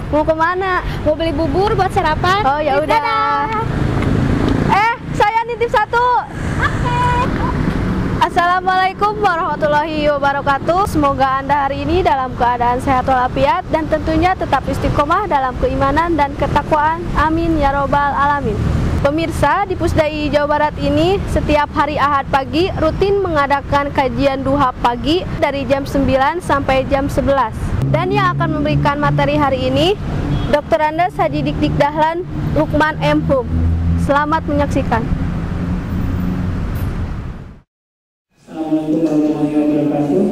Mau kemana? Mau beli bubur buat sarapan. Oh ya udah. Saya nitip satu. Assalamualaikum warahmatullahi wabarakatuh. Semoga Anda hari ini dalam keadaan sehat walafiat dan tentunya tetap istiqomah dalam keimanan dan ketakwaan. Amin ya robbal alamin. Pemirsa, di Pusdai Jawa Barat ini setiap hari Ahad pagi rutin mengadakan kajian duha pagi dari jam 9 sampai jam 11. Dan yang akan memberikan materi hari ini Dr. Andes Haji Dik Dahlan Lukman M. Hum. Selamat menyaksikan. Assalamualaikum warahmatullahi wabarakatuh.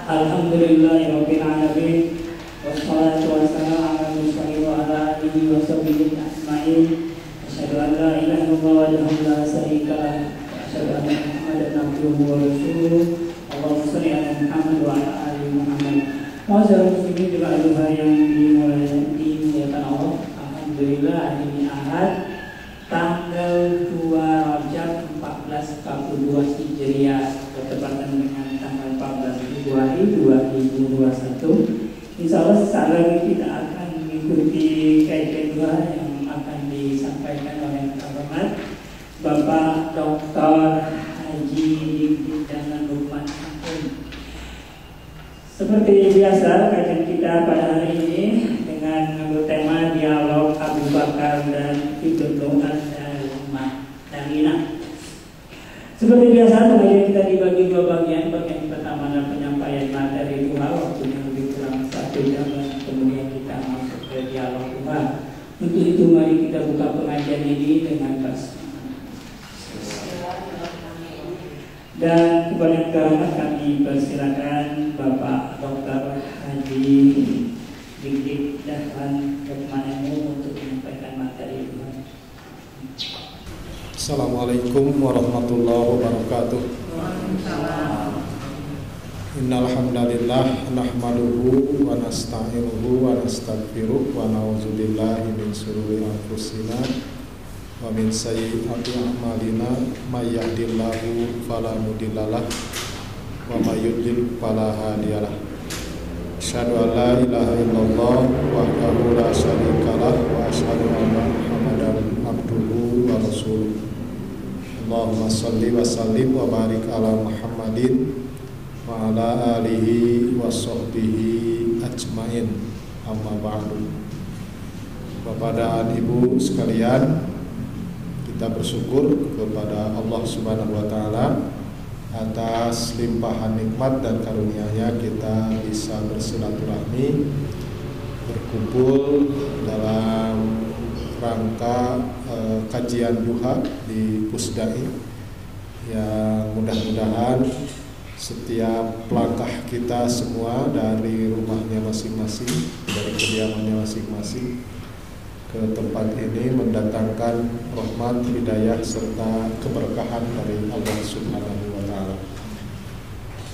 Alhamdulillahirabbil alamin. Wassalatu wassalamu ala mursalin wa ala alihi wa sahbihi ajmain. Asyhadu an la ilaha illallah wahdahu la syarika lah wa asyhadu anna Muhammadan abduhu wa rasuluh. Allahumma shalli ala Muhammad wa ala ali Muhammad. Ma'asyiral muslimin juga duha yang dimuliakan Allah. Alhamdulillah hari ini Ahad tanggal 2 Rajab 1442 Hijriah bertepatan dengan tanggal 14 Februari 2021. Insya Allah sesaat lagi kita akan mengikuti kajian doa yang akan disampaikan oleh Bapak Dr. Haji Dik Dahlan Lukman M. Seperti biasa kajian kita pada hari ini dengan tema dialog Abu Bakar dan Ibnu Umar dan Lina. Seperti biasa kajian kita dibagi dua bagian. Bagian pertama adalah penyampaian materi doa, waktunya lebih kurang 1 jam, dan kemudian kita masuk ke dialog doa. Untuk itu mari kita buka pengajian ini dengan basmalah. Dan kepada yang terhormat kami persilakan Bapak Dr. Haji Dik Dahlan Lukman M. untuk menyampaikan materi doa. Assalamualaikum warahmatullahi wabarakatuh. Innal hamdalillah nahmaduhu wa nasta'inuhu wa nastaghfiruh wa na'udzu billahi min shururi anfusina wa min sayyiati a'malina may yahdihillahu fala mudhillalah wa may yudlil fala hadiyalah. Asyhadu an la ilaha illallah wahdahu la syarikalah wa asyhadu anna Muhammadan abduhu wa rasuluh. Allahumma shalli wa sallim wa barik ala Muhammadin wa ala alihi wa sahbihi ajmain. Amma ba'du. Bapak dan Ibu sekalian, kita bersyukur kepada Allah Subhanahu wa taala atas limpahan nikmat dan karunia-Nya kita bisa bersilaturahmi, berkumpul dalam rangka kajian duha di Pusdai, yang mudah-mudahan setiap langkah kita semua dari rumahnya masing-masing, dari kediamannya masing-masing ke tempat ini mendatangkan rahmat, hidayah serta keberkahan dari Allah Subhanahu wa taala.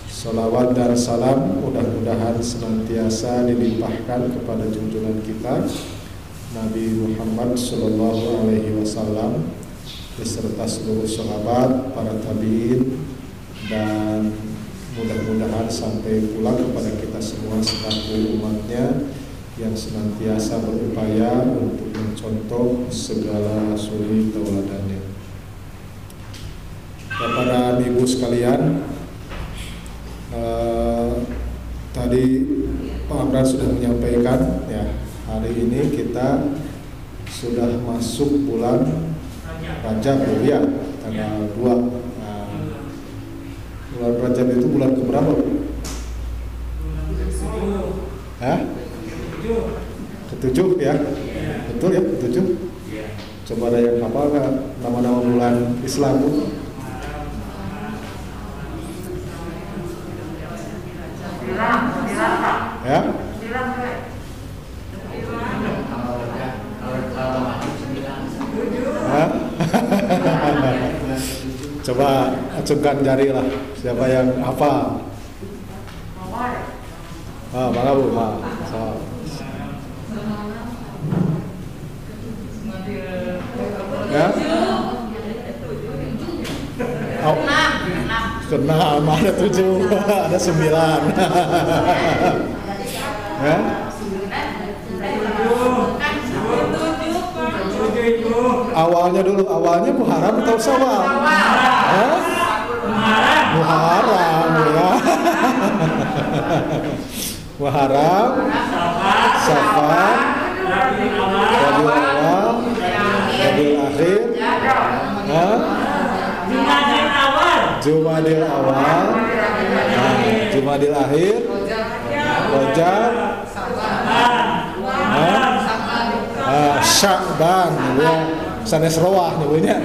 Salawat dan salam mudah-mudahan senantiasa dilimpahkan kepada junjungan kita Nabi Muhammad sallallahu alaihi wasallam beserta seluruh sahabat, para tabi'in, dan mudah-mudahan sampai pulang kepada kita semua selaku umatnya yang senantiasa berupaya untuk mencontoh segala suri tauladannya. Bapak dan Ibu sekalian, tadi Pak Amran sudah menyampaikan ya, hari ini kita sudah masuk bulan Rajab ya, tanggal 2. Bulan Rajab itu bulan keberapa? Ketujuh ya? Betul ya, ketujuh? Coba ada yang hafal nggak nama-nama bulan Islam? Ya? Coba acungkan jari lah, siapa yang hafal? Bang Abu, ya? Oh, kena, ada 7, ada 9. Ya? Awalnya Muharram atau Syawal? Muharram ya. Muharram, Syafar, Rabiul Awal, Rabiul Akhir, Jumadil Awal, Jumadil Akhir, Rajab, Sya'ban, ya. Sanes Rawah namanya.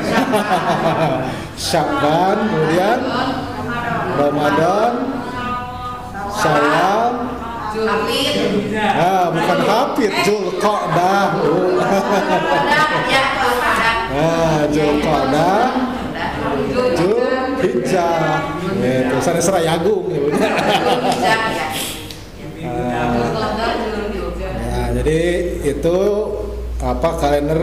Sya'ban, kemudian Ramadan, Syawal, bukan Hafid, Zulqa'dah. Zulqa'dah, Zulhijjah. Itu sanes Rayagung namanya. Jadi itu kalender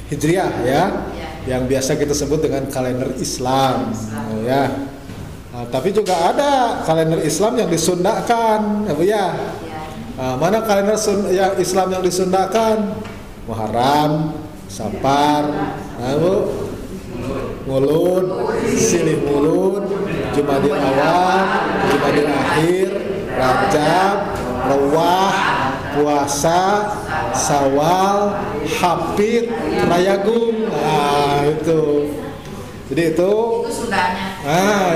Hijriah ya, yang biasa kita sebut dengan kalender Islam ya. Tapi juga ada kalender Islam yang disundakan ya. Mana kalender yang Islam yang disundakan? Muharram, Safar, Mulud, Silih Mulud, Jumadil Awal, Jumadil Akhir, Rajab, Rawah, Puasa, Syawal, Hafid, Rayagung. Itu. Jadi itu Sundanya.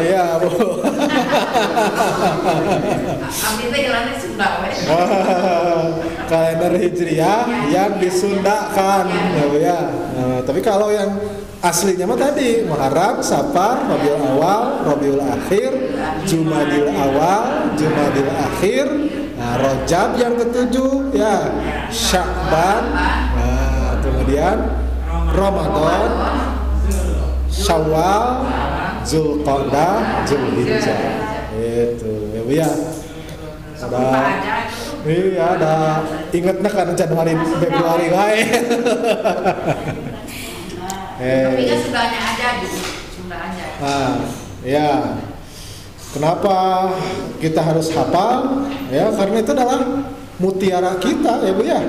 Ya, Bu. Kalender Hijriah yang disundakan ya. Tapi kalau yang aslinya mah tadi Muharram, Safar, Rabiul Awal, Rabiul Akhir, Jumadil Awal, Jumadil Akhir, Rajab yang ketujuh ya, Sya'ban, kemudian Ramadan, Syawal, Zulqa'dah, Zulhijjah. Itu ya. Ada ingatnya kan Januari Februari wae. Tapi kan Sundanya aja gitu. Sunda aja. Ya. Kenapa kita harus hafal? Ya, karena itu adalah mutiara kita ya Bu ya.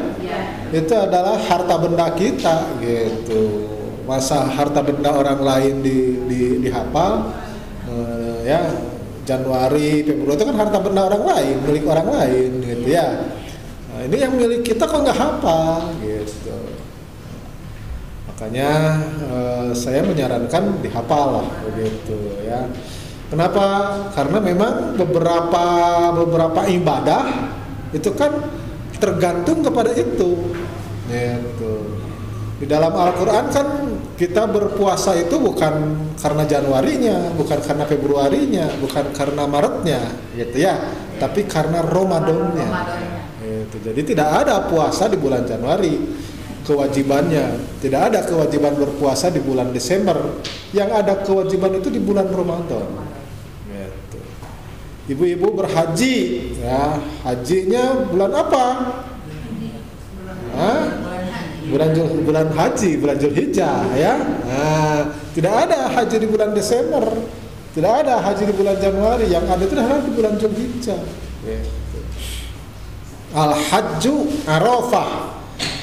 Itu adalah harta benda kita gitu. Masa harta benda orang lain dihafal ya, Januari, Februari itu kan harta benda orang lain, milik orang lain gitu ya. Ini yang milik kita kok nggak hafal gitu. Makanya saya menyarankan dihafal lah begitu ya. Kenapa? Karena memang beberapa ibadah itu kan tergantung kepada itu. Gitu. Di dalam Al-Quran kan kita berpuasa itu bukan karena Januarinya, bukan karena Februarinya, bukan karena Maretnya, gitu ya, tapi karena Ramadannya. Gitu. Jadi tidak ada puasa di bulan Januari kewajibannya, tidak ada kewajiban berpuasa di bulan Desember, yang ada kewajiban itu di bulan Ramadan. Gitu. Ibu-ibu berhaji, ya, hajinya bulan apa? Bulan haji, bulan Zulhijjah ya. Tidak ada haji di bulan Desember, tidak ada haji di bulan Januari, yang ada itu adalah di bulan Zulhijjah. Gitu. Al-Hajju Arafah.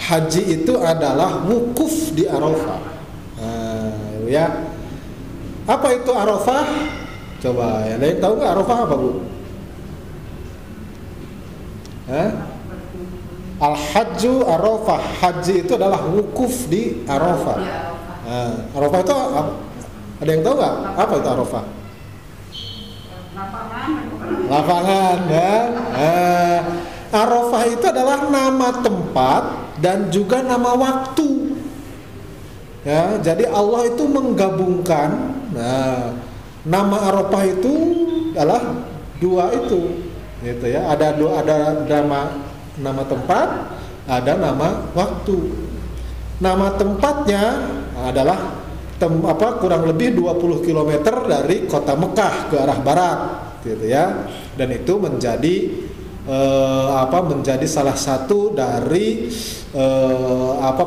Haji itu adalah wukuf di Arafah. Ya. Apa itu Arafah? Coba ya, ada yang tahu nggak Arafah apa Bu? Al-Hajju Arafah. Haji itu adalah wukuf di Arafah. Arafah itu ada yang tahu nggak? Apa itu Arafah? Lapangan ya. Arafah itu adalah nama tempat dan juga nama waktu. Ya, jadi Allah itu menggabungkan. Nama Arafah itu adalah dua itu. Gitu ya. Ada nama tempat, ada nama waktu. Nama tempatnya adalah kurang lebih 20 km dari kota Mekah ke arah barat, gitu ya. Dan itu menjadi menjadi salah satu dari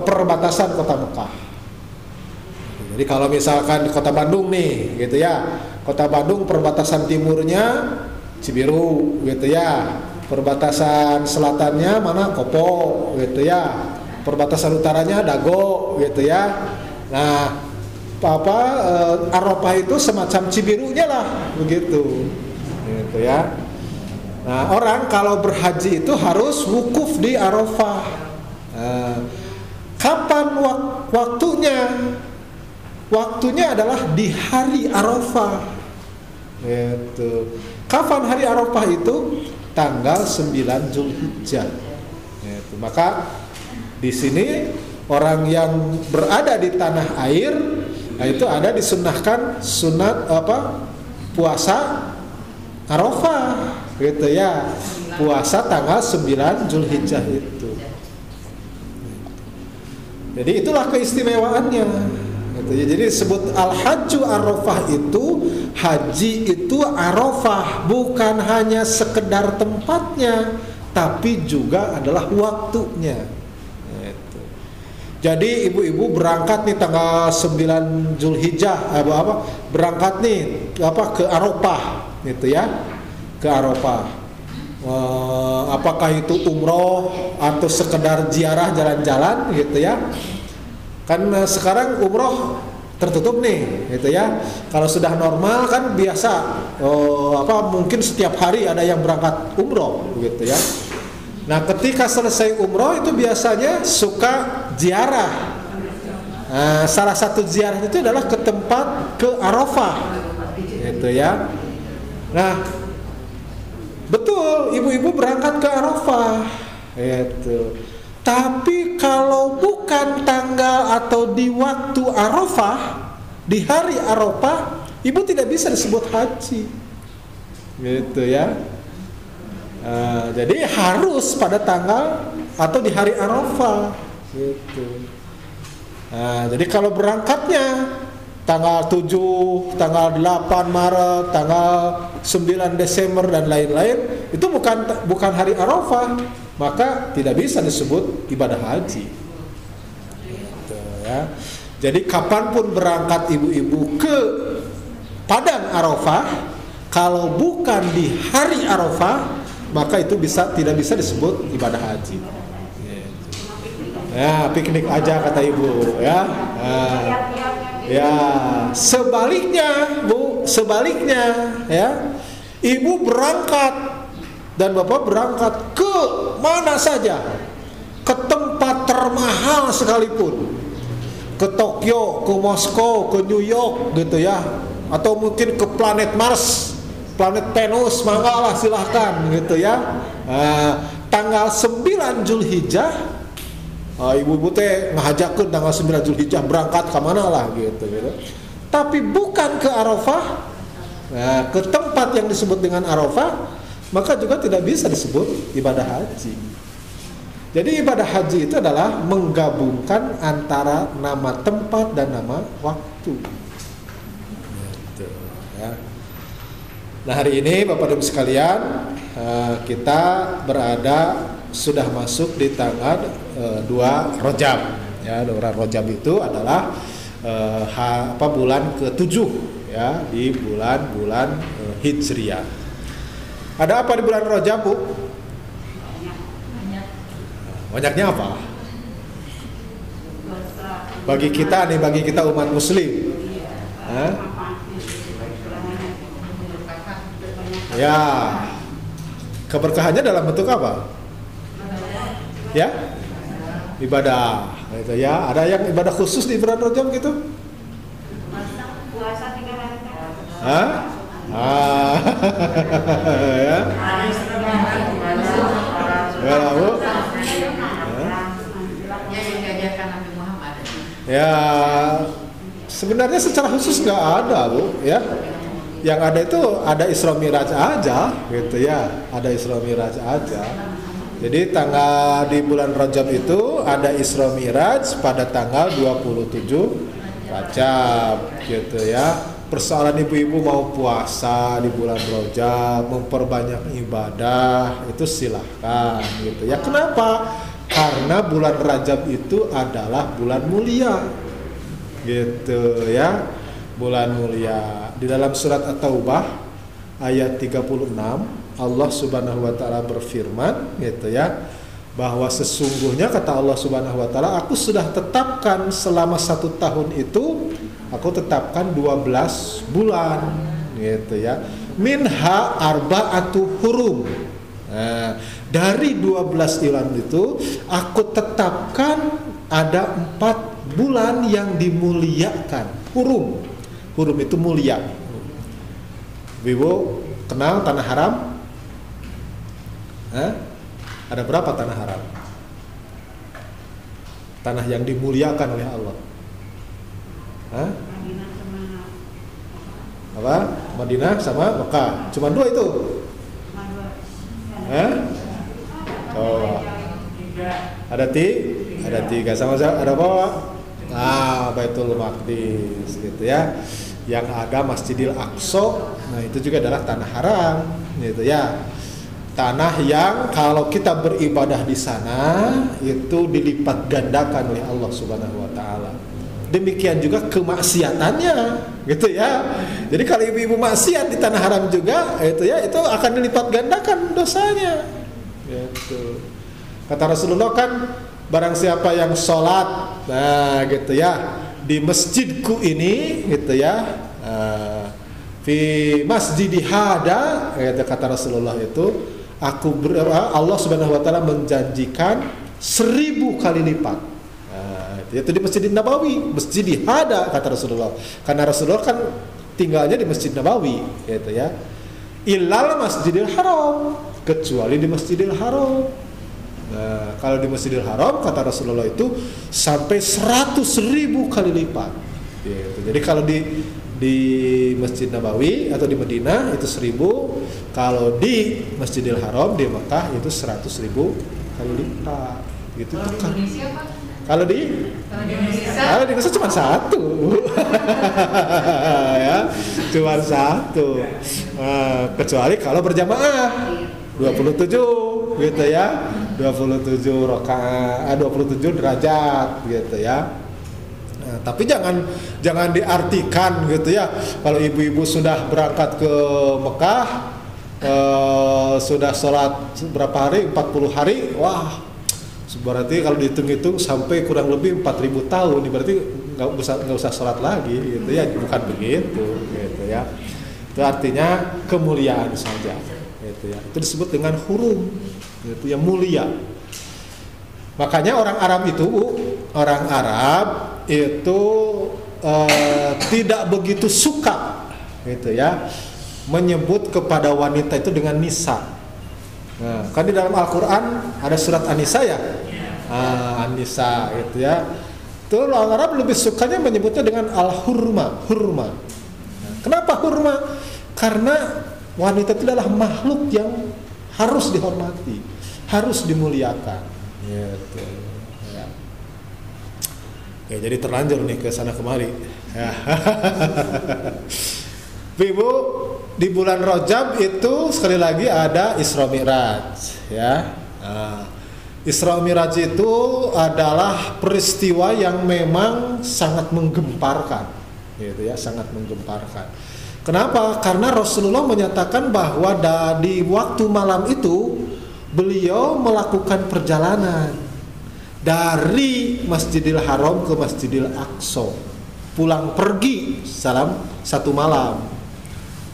perbatasan kota Mekah. Jadi kalau misalkan di kota Bandung nih, gitu ya, kota Bandung perbatasan timurnya Cibiru, gitu ya. Perbatasan selatannya mana? Kopo gitu ya. Perbatasan utaranya Dago gitu ya. Nah, Arafah itu semacam Cibirunya lah begitu. Gitu ya. Nah, orang kalau berhaji itu harus wukuf di Arafah. Kapan waktunya? Waktunya adalah di hari Arafah. Gitu. Kapan hari Arafah itu? Tanggal 9 Zulhijjah. Gitu. Maka di sini orang yang berada di tanah air, nah itu ada disunnahkan sunat puasa Arafah gitu ya. Puasa tanggal 9 Zulhijjah itu. Jadi itulah keistimewaannya. Gitu ya. Jadi disebut al-hajju Arafah itu, haji itu Arafah, bukan hanya sekedar tempatnya, tapi juga adalah waktunya. Gitu. Jadi ibu-ibu berangkat nih tanggal 9 Zulhijjah, berangkat nih ke Arafah, gitu ya, ke Arafah. Apakah itu umroh atau sekedar ziarah jalan-jalan, gitu ya? Kan sekarang umroh tertutup nih, gitu ya. Kalau sudah normal kan biasa, mungkin setiap hari ada yang berangkat umroh, gitu ya. Nah, ketika selesai umroh itu biasanya suka ziarah. Nah, salah satu ziarah itu adalah ke tempat ke Arafah, gitu ya. Nah, betul, ibu-ibu berangkat ke Arafah, gitu. Tapi kalau bukan tanggal atau di waktu Arafah, di hari Arafah, ibu tidak bisa disebut haji, gitu ya. Jadi harus pada tanggal atau di hari Arafah, gitu. Jadi kalau berangkatnya tanggal 7, tanggal 8 Maret, tanggal 9 Desember dan lain-lain, itu bukan hari Arafah, maka tidak bisa disebut ibadah haji. Gitu, ya. Jadi kapanpun berangkat ibu-ibu ke padang Arafah, kalau bukan di hari Arafah, maka itu tidak bisa disebut ibadah haji. Gitu. Ya, piknik aja kata ibu, ya. Ya, sebaliknya, Bu, sebaliknya, ya. Ibu berangkat dan bapak berangkat ke mana saja, ke tempat termahal sekalipun, ke Tokyo, ke Moskow, ke New York, gitu ya, atau mungkin ke planet Mars, planet Venus, mangga lah silahkan, gitu ya. Tanggal 9 Zulhijjah, ibu-ibu teh ngahajakeun tanggal 9 Zulhijjah berangkat ke mana lah, gitu. Tapi bukan ke Arafah, ke tempat yang disebut dengan Arafah, maka juga tidak bisa disebut ibadah haji. Jadi ibadah haji itu adalah menggabungkan antara nama tempat dan nama waktu. Gitu, ya. Nah, hari ini Bapak Ibu sekalian, kita sudah masuk di tanggal 2 Rajab. Ya, 2 Rajab itu adalah bulan ke-7 ya, di bulan Hijriah. Ada apa di bulan Rajab, Bu? Banyaknya apa? Bagi kita umat Muslim. Ya, keberkahannya dalam bentuk apa? Ya, ibadah. Gitu ya. Ada yang ibadah khusus di bulan Rajab gitu? Puasa 3 hari. Hah? Ya. Ya, Bu. Yang diajarkan Nabi Muhammad. Ya, sebenarnya secara khusus nggak ada, Bu. Ya, yang ada itu ada Isra Miraj aja, gitu ya. Ada Isra Miraj aja. Jadi di bulan Rajab itu ada Isra Miraj pada tanggal 27 Rajab, gitu ya. Persoalan ibu-ibu mau puasa di bulan Rajab, memperbanyak ibadah, itu silahkan, gitu ya. Kenapa? Karena bulan Rajab itu adalah bulan mulia, gitu ya. Bulan mulia. Di dalam surat At-Taubah ayat 36 Allah Subhanahu wa taala berfirman gitu ya, bahwa sesungguhnya kata Allah Subhanahu wa taala, aku sudah tetapkan selama 1 tahun itu, aku tetapkan 12 bulan gitu ya. Minha arba'atu hurum. Nah, dari 12 bulan itu aku tetapkan ada 4 bulan yang dimuliakan. Hurum. Hurum itu mulia. Wibo kenal tanah haram? Ada berapa tanah haram? Tanah yang dimuliakan oleh Allah. Apa? Madinah sama Mekah. Cuma 2 itu. Oh. Ada 3 sama ada apa? Baitul Maqdis gitu ya. Yang ada Masjidil Aqsa. Nah, itu juga adalah tanah haram gitu ya. Tanah yang kalau kita beribadah di sana itu dilipat gandakan oleh Allah Subhanahu wa taala. Demikian juga kemaksiatannya gitu ya. Jadi kalau ibu-ibu maksiat di tanah haram juga itu ya, itu akan dilipat gandakan dosanya. Gitu. Kata Rasulullah kan, barang siapa yang sholat gitu ya di masjidku ini gitu ya, fi masjidi hada, kata Rasulullah itu, Allah Subhanahu wa taala menjanjikan 1000 kali lipat. Itu di Masjid Nabawi, Masjid Hada kata Rasulullah. Karena Rasulullah kan tinggalnya di Masjid Nabawi, gitu ya. Illal Masjidil Haram, kecuali di Masjidil Haram. Nah, kalau di Masjidil Haram kata Rasulullah itu sampai 100.000 kali lipat. Gitu. Jadi kalau di Masjid Nabawi atau di Madinah itu 1000, kalau di Masjidil Haram di Mekah itu 100.000 kali lipat. Gitu tuh kan. Kalau di Indonesia cuma 1. Ya, cuma 1. Kecuali kalau berjamaah 27 gitu ya. 27 rakaat, 27 derajat gitu ya. Nah, tapi jangan diartikan gitu ya. Kalau ibu-ibu sudah berangkat ke Mekah, sudah sholat berapa hari? 40 hari. Wah, berarti kalau dihitung-hitung sampai kurang lebih 4.000 tahun, berarti nggak usah sholat lagi gitu ya. Bukan begitu gitu ya. Itu artinya kemuliaan saja gitu ya. Itu disebut dengan hurum, itu yang mulia. Makanya orang Arab itu tidak begitu suka gitu ya menyebut kepada wanita itu dengan nisa. Nah, kan di dalam Al-Quran ada surat An-Nisa ya, An-Nisa gitu ya. Itu orang Arab lebih sukanya menyebutnya dengan al-hurma, hurma. Nah, kenapa hurma? Karena wanita itu adalah makhluk yang harus dihormati, harus dimuliakan. Gitu. Ya. Oke, jadi terlanjur nih ke sana kemari. Ya. Ibu, di bulan Rajab itu sekali lagi ada Isra Mi'raj ya. Isra Mi'raj itu adalah peristiwa yang memang sangat menggemparkan gitu ya, sangat menggemparkan. Kenapa? Karena Rasulullah menyatakan bahwa di waktu malam itu beliau melakukan perjalanan dari Masjidil Haram ke Masjidil Aqsa, pulang pergi salam 1 malam.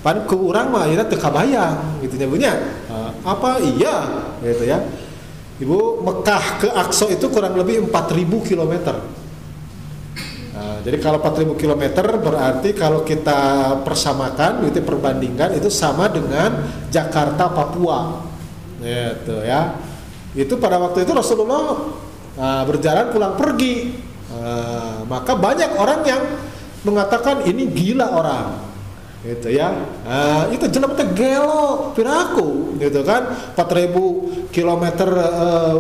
Pan ke urang mah ayeuna teu kabayang gitu nya punya. Apa iya gitu ya. Ibu, Mekah ke Aqsa itu kurang lebih 4.000 km. Nah, jadi kalau 4.000 km berarti kalau kita persamakan, itu perbandingkan itu sama dengan Jakarta Papua. Gitu ya. Itu pada waktu itu Rasulullah berjalan pulang pergi. Maka banyak orang yang mengatakan ini gila orang. Gitu ya. Itu jenama teh gelo piraku gitu kan. 4.000 km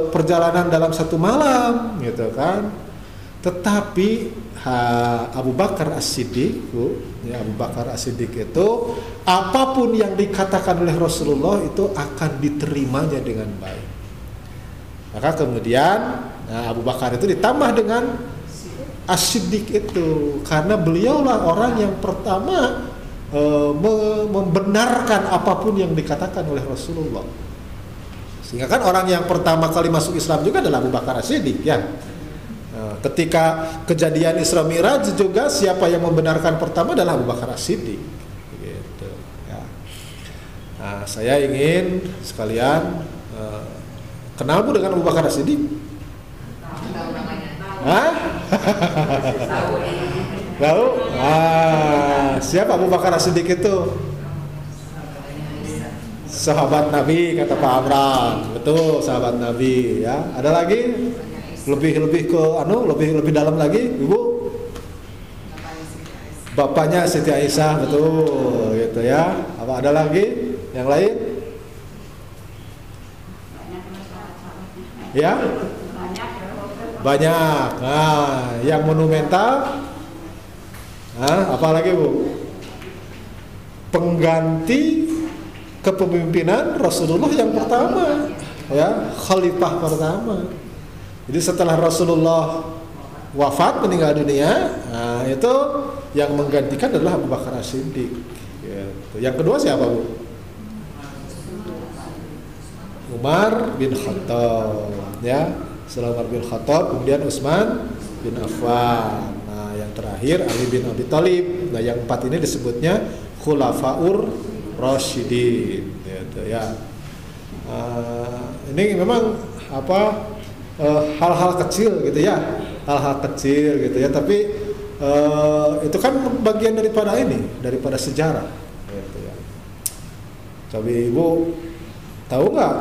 perjalanan dalam 1 malam gitu kan. Tetapi Abu Bakar As-Siddiq, ya, Abu Bakar As-Siddiq itu apapun yang dikatakan oleh Rasulullah itu akan diterimanya dengan baik. Maka kemudian Abu Bakar itu ditambah dengan As-Siddiq itu karena beliaulah orang yang pertama membenarkan apapun yang dikatakan oleh Rasulullah. Sehingga kan orang yang pertama kali masuk Islam juga adalah Abu Bakar As-Siddiq ya. Ketika kejadian Isra Mi'raj juga siapa yang membenarkan pertama adalah Abu Bakar As-Siddiq. Gitu, ya. Nah, saya ingin sekalian kenal Bu dengan Abu Bakar As-Siddiq? Tahu namanya. Hah? Tahu? Siapa Abu Bakar As-Siddiq itu? Sahabat Nabi kata Pak Amran. Betul, sahabat Nabi ya. Ada lagi? Lebih ke lebih dalam lagi, Ibu? Bapaknya Siti Aisyah, betul gitu ya. Apa ada lagi? Yang lain? Ya? Banyak. Nah, yang monumental apa lagi Bu? Pengganti kepemimpinan Rasulullah yang pertama, ya, khalifah pertama. Jadi setelah Rasulullah wafat meninggal dunia, nah, itu yang menggantikan adalah Abu Bakar As-Siddiq. Gitu. Yang kedua siapa Bu? Umar bin Khattab, ya. Setelah Umar bin Khattab, kemudian Utsman bin Affan. Nah, yang terakhir Ali bin Abi Thalib. Nah, yang empat ini disebutnya Khulafaur Rasyidin, gitu ya. Ini memang hal-hal kecil gitu ya, hal-hal kecil gitu ya. Tapi itu kan bagian daripada sejarah, gitu ya. Coba Ibu tahu nggak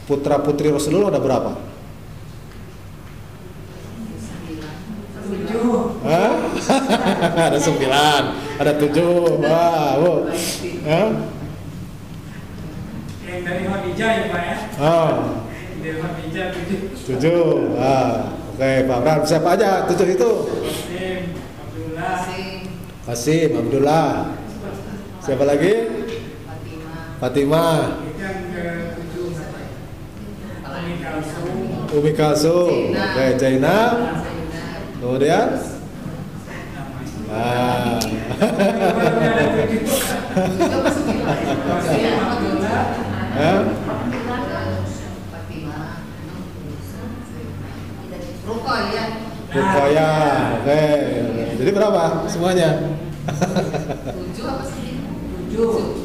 putra putri Rasulullah ada berapa? 7. Ada 9, ada 7. Wah, Bu. Yang dari Khadijah ya Pak ya? Dari Khadijah 7. Oke, Pak Bram. Siapa aja 7 itu? Qasim, Abdullah, Qasim, Abdullah. Siapa lagi? Fatimah. itu yang ke-7 Umi Kalsum, Umi Kalsum. Oke, Zainab. Kemudian Ruqayyah. Oke. Jadi berapa semuanya? 7 apa sih? 7.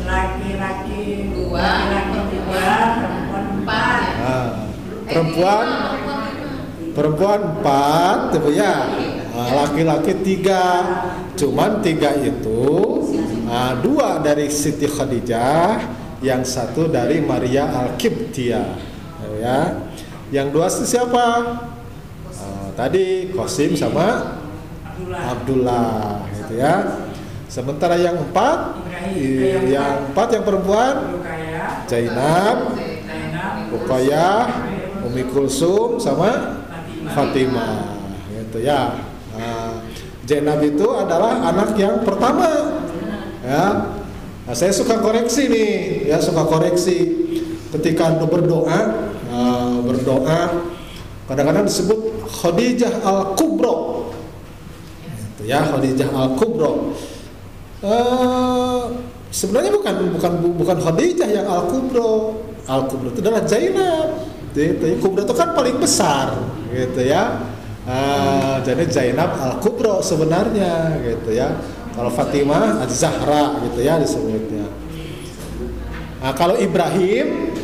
Laki-laki 2, perempuan 4. Perempuan 4, gitu ya. Laki-laki 3. Cuman 3 itu 2 dari Siti Khadijah, yang 1 dari Maria Al-Qibtiyah, ya. Yang 2 itu siapa? Tadi Qasim sama Abdullah, gitu ya. Sementara yang 4, yang perempuan Zainab, Ruqayyah, Umi Kulsum sama Fatimah, gitu ya. Zainab itu adalah anak yang pertama, ya. Nah, saya suka koreksi nih, ya, ketika berdoa, kadang-kadang disebut Khadijah Al-Kubra, gitu ya, Khadijah Al-Kubra. Sebenarnya bukan Khadijah yang Al-Kubra. Al-Kubra itu adalah Zainab. Kubra itu kan paling besar, gitu ya. Jadi Zainab Al-Kubra sebenarnya, gitu ya. Kalau Fatimah Az-Zahra, gitu ya disebutnya. Kalau Ibrahim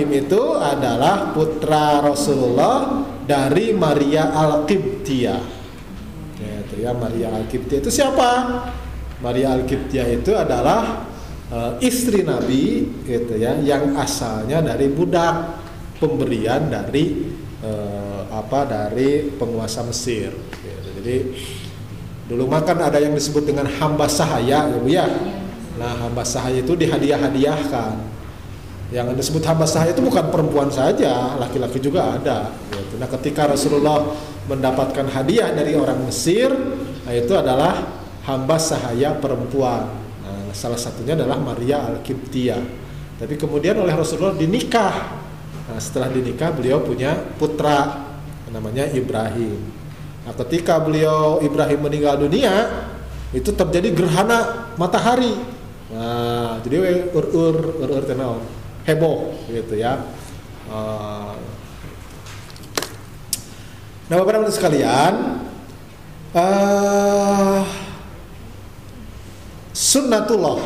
itu adalah putra Rasulullah dari Maria Al-Qibtiyah, gitu ya. Maria Al-Qibtiyah itu siapa? Maria Al-Qibtiyah itu adalah istri Nabi, gitu ya, yang asalnya dari budak pemberian dari dari penguasa Mesir, gitu. Jadi dulu makan ada yang disebut dengan hamba sahaya, ya Bu ya. Nah, hamba sahaya itu dihadiah-hadiahkan. Yang disebut hamba sahaya itu bukan perempuan saja, laki-laki juga ada, gitu. Nah, ketika Rasulullah mendapatkan hadiah dari orang Mesir, nah, itu adalah hamba sahaya perempuan. Nah, salah satunya adalah Maria Al-Qibtiyah. Tapi kemudian oleh Rasulullah dinikah. Nah, setelah dinikah beliau punya putra namanya Ibrahim. Nah, ketika Ibrahim meninggal dunia, itu terjadi gerhana matahari. Nah, jadi ur tenau heboh gitu ya. Nah, Bapak-Ibu sekalian, sunnatullah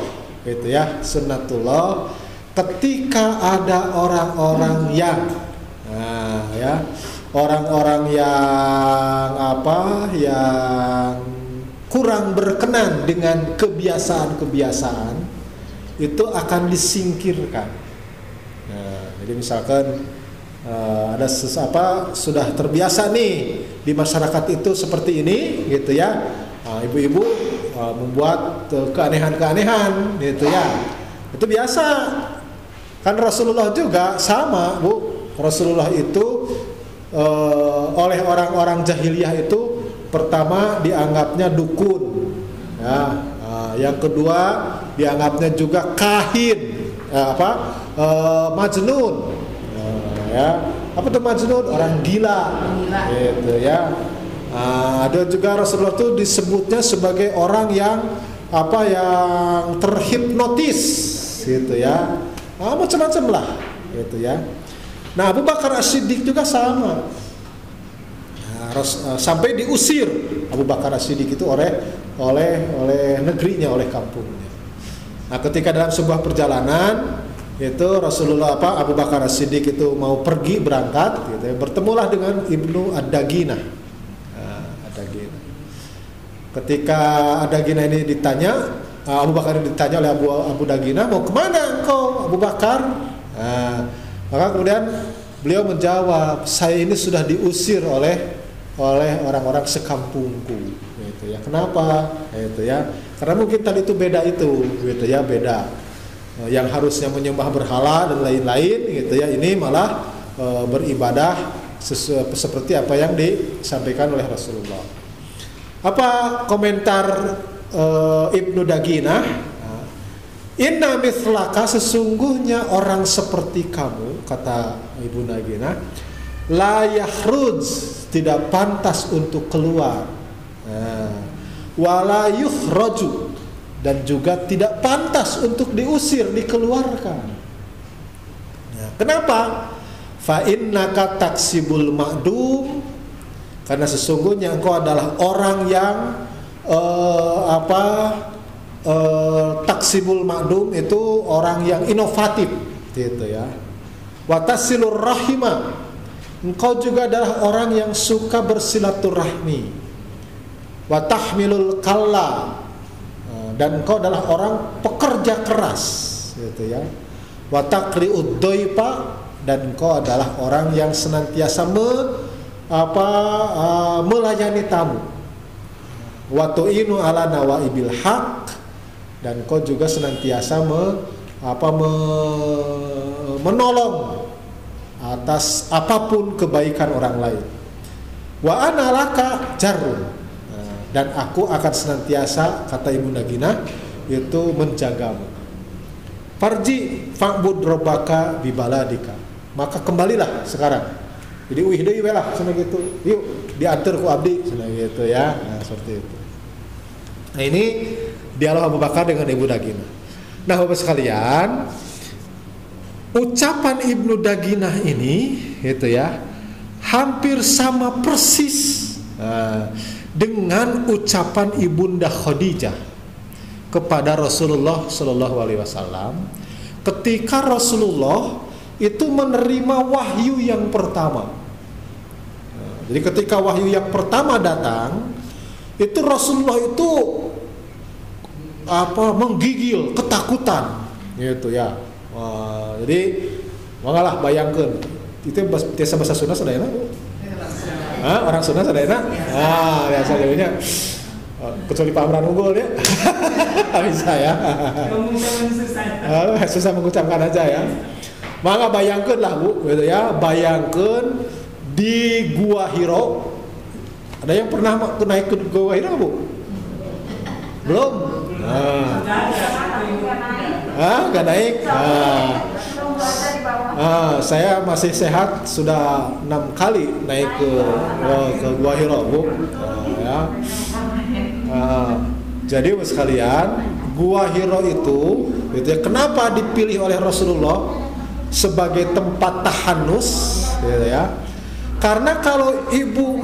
gitu ya, sunnatullah ketika ada orang-orang yang orang-orang yang yang kurang berkenan dengan kebiasaan-kebiasaan itu akan disingkirkan. Nah, jadi misalkan ada sudah terbiasa nih di masyarakat itu seperti ini gitu ya. Ibu-ibu membuat keanehan-keanehan gitu ya. Itu biasa. Kan Rasulullah juga sama, Bu. Rasulullah itu oleh orang-orang jahiliyah itu pertama dianggapnya dukun. Ya, yang kedua dianggapnya juga kahin, majnun. Ya, apa tuh majnun? Orang gila. Gitu ya. Ada juga Rasulullah itu disebutnya sebagai orang yang yang terhipnotis gitu ya. Macam-macam lah gitu ya. Nah, Abu Bakar As-Siddiq juga sama. Sampai diusir Abu Bakar As-Siddiq itu oleh negerinya, oleh kampungnya. Nah, ketika dalam sebuah perjalanan itu Rasulullah Abu Bakar As-Siddiq itu mau pergi berangkat gitu ya, bertemulah dengan Ibnu Ad-Daginah. Ad-Daginah. Ketika Ad-Daginah ini ditanya, Abu Bakar ini ditanya oleh Abu Daginah, mau kemana engkau Abu Bakar? Maka kemudian beliau menjawab, saya ini sudah diusir oleh orang-orang sekampungku. Gitu ya. Kenapa? Gitu ya. Karena mungkin tadi itu beda itu, gitu ya, beda. Yang harusnya menyembah berhala dan lain-lain, gitu ya. Ini malah beribadah seperti apa yang disampaikan oleh Rasulullah. Apa komentar Ibnu Daginah? Inna mithlaka, sesungguhnya orang seperti kamu, kata Ibu Daginah, la yakhruj, tidak pantas untuk keluar, wala yukhraju, dan juga tidak pantas untuk diusir, dikeluarkan. Kenapa? Fa innaka taksibul ma'dum, karena sesungguhnya engkau adalah orang yang taksibul ma'dum itu orang yang inovatif gitu ya. Watasilur rahimah, engkau juga adalah orang yang suka bersilaturahmi. Watahmilul kalla, dan engkau adalah orang pekerja keras gitu ya. Watakriud doipa, dan engkau adalah orang yang senantiasa melayani tamu. Watu'inu ala nawaibil haq, dan kau juga senantiasa menolong atas apapun kebaikan orang lain. Wa ana laka jarun, dan aku akan senantiasa, kata Ibu Daginah, itu menjagamu. Farji fa'bud rabbaka bibaladika, maka kembalilah sekarang. Jadi deui we lah sana gitu. Yuk diantar ku abdi sana gitu ya. Nah, seperti itu. Nah, ini dialog Abu Bakar dengan Ibu Daginah. Nah, Bapak sekalian, ucapan Ibnu Daginah ini gitu ya, hampir sama persis dengan ucapan Ibunda Khadijah kepada Rasulullah Shallallahu Alaihi Wasallam ketika Rasulullah itu menerima wahyu yang pertama. Jadi ketika wahyu yang pertama datang, itu Rasulullah itu menggigil, ketakutan gitu ya. Jadi mangalah bayangkan itu biasa bahasa Sunda sadayana, Bu? Orang Sunda sadayana? Biasa jadinya kecuali Pak Amran unggul ya. Bisa ya. Susah mengucapkan aja ya. Maka bayangkan lah, Bu, gitu ya. Bayangkan di Gua Hiro. Ada yang pernah naik ke Gua Hiro, Bu? Belum? Gak naik? Saya masih sehat, sudah 6 kali naik ke Gua Hiro, Bu. Jadi sekalian, Gua Hira itu gitu ya, kenapa dipilih oleh Rasulullah sebagai tempat tahanus gitu ya? Karena kalau ibu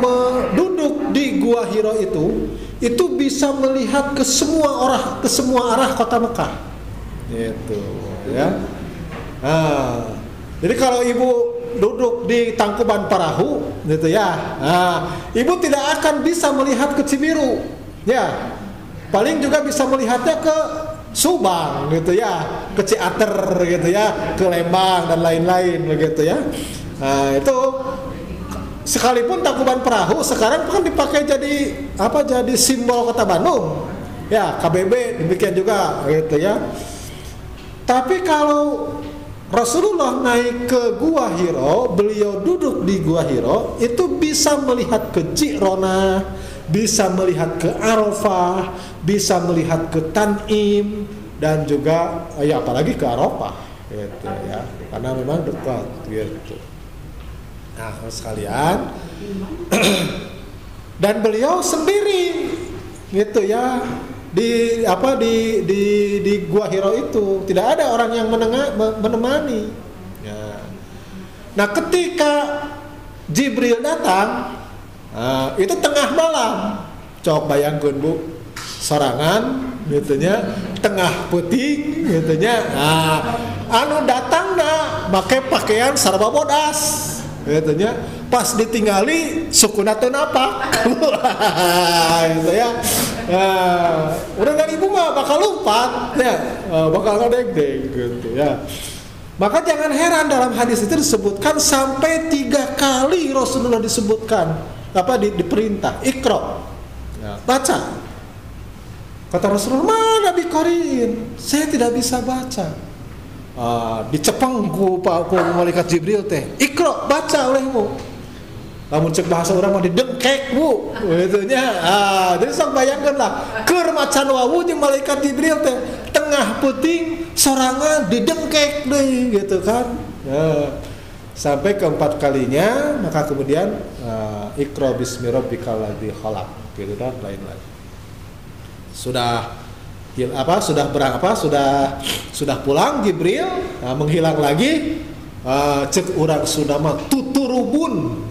duduk di Gua Hira itu bisa melihat ke semua arah kota Mekah. Gitu ya. Nah, jadi kalau ibu duduk di Tangkuban Perahu gitu ya, ibu tidak akan bisa melihat ke Cibiru. Ya. Paling juga bisa melihatnya ke Subang gitu ya, ke Ciater gitu ya, ke Lembang dan lain-lain begitu ya. Nah, itu sekalipun Tangkuban Perahu sekarang kan dipakai jadi simbol Kota Bandung. Ya, KBB demikian juga gitu ya. Tapi kalau Rasulullah naik ke Gua Hira, beliau duduk di Gua Hira, itu bisa melihat ke Ji'rona, bisa melihat ke Arafah, bisa melihat ke Tanim, dan juga ya apalagi ke Arafah gitu ya, karena memang dekat gitu. Nah, sekalian dan beliau sendiri gitu ya di Gua Hira itu tidak ada orang yang menemani ya. Nah, ketika Jibril datang, itu tengah malam, cok bayangkeun Bu, sorangan gitunya, tengah putih gitunya, anu datangna make pakaian sarba bodas gitunya, pas ditinggali sukuna teu napak gitu ya. Udah dari ibu mah bakal lompat ya, bakal ngedeg-deg gitu ya. Maka jangan heran dalam hadis itu disebutkan sampai 3 kali Rasulullah disebutkan diperintah Iqra, ya, baca. Kata Rasulullah, mana biqariin, saya tidak bisa baca. Dicepeng ku malaikat Jibril teh, Iqra, baca olehmu. Lamun cek bahasa orang mah didengkek Bu gitunya. Jadi sok bayangkeun lah, keur macan wawu jeung malaikat Jibril teh tengah peuting sorangan didengkek deui gitu kan. Sampai keempat kalinya, maka kemudian Iqra bismi rabbikal ladzi khalaq gitu dan lain-lain. Sudah pulang Jibril, menghilang lagi, cek urang Sunda mah tuturubun,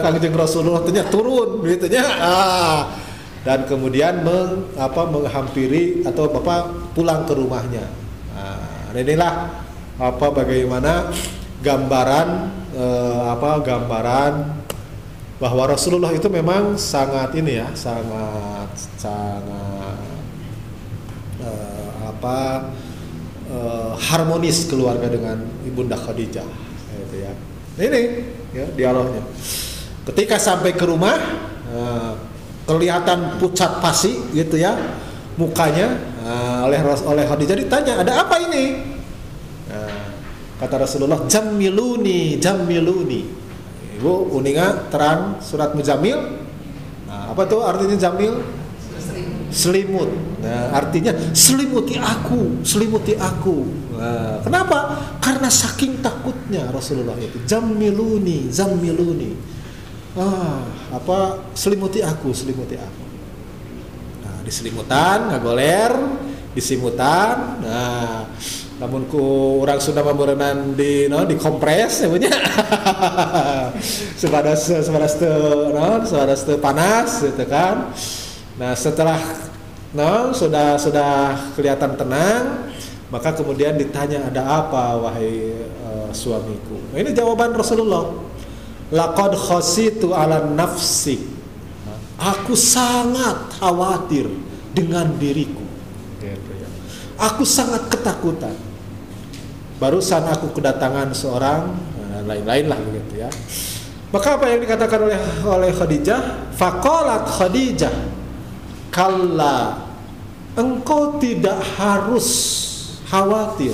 Kangjeng Rasulullah tanya turun gitu nya. Dan kemudian menghampiri atau pulang ke rumahnya. Inilah bagaimana gambaran bahwa Rasulullah itu memang sangat harmonis keluarga dengan Ibunda Khadijah gitu ya. Ini ya dialognya. Ketika sampai ke rumah, kelihatan pucat pasi gitu ya mukanya, oleh Khadijah ditanya, ada apa ini? Kata Rasulullah, Jammiluni. Ibu uninga terang surat Muzammil. Apa tuh artinya jamil? Selimut. Nah, artinya selimuti aku. Kenapa? Karena saking takutnya Rasulullah itu. Jammiluni. Selimuti aku. Nah, diselimutan, ngagoler, disimutan. Nah, namun ku orang Sunda membeureunnan di kompres sebenarnya. Sebadas panas gitu kan. Nah, setelah sudah kelihatan tenang, maka kemudian ditanya, ada apa wahai suamiku? Nah, ini jawaban Rasulullah. Laqad khasitu ala nafsi. Aku sangat khawatir dengan diriku. Aku sangat ketakutan. Barusan aku kedatangan seorang, lain-lain lah begitu ya. Maka apa yang dikatakan oleh Khadijah? Faqalat Khadijah, kalla, engkau tidak harus khawatir,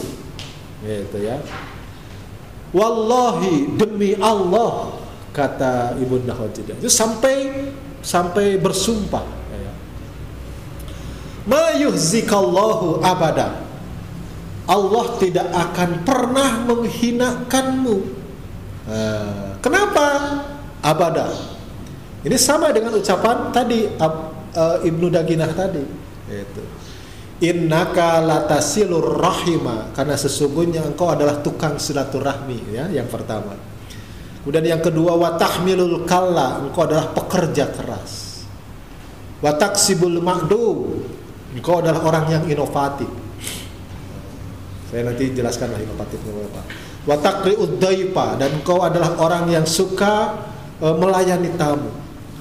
gitu ya. Wallahi, demi Allah, kata Ibunda Khadijah. Itu sampai bersumpah. Ya. Ma yuhzikallahu abada. Allah tidak akan pernah menghinakanmu. Kenapa? Abada. Ini sama dengan ucapan tadi Ibnu Daginah tadi. Itu. Innaka latasilur rahima, karena sesungguhnya engkau adalah tukang silaturahmi, ya, yang pertama. Kemudian yang kedua, wa tahmilul kalla, engkau adalah pekerja keras. Wa taksibul ma'du, engkau adalah orang yang inovatif. Saya nanti jelaskan lah inovatifnya apa. Wa taqri'ud daifa, dan engkau adalah orang yang suka melayani tamu.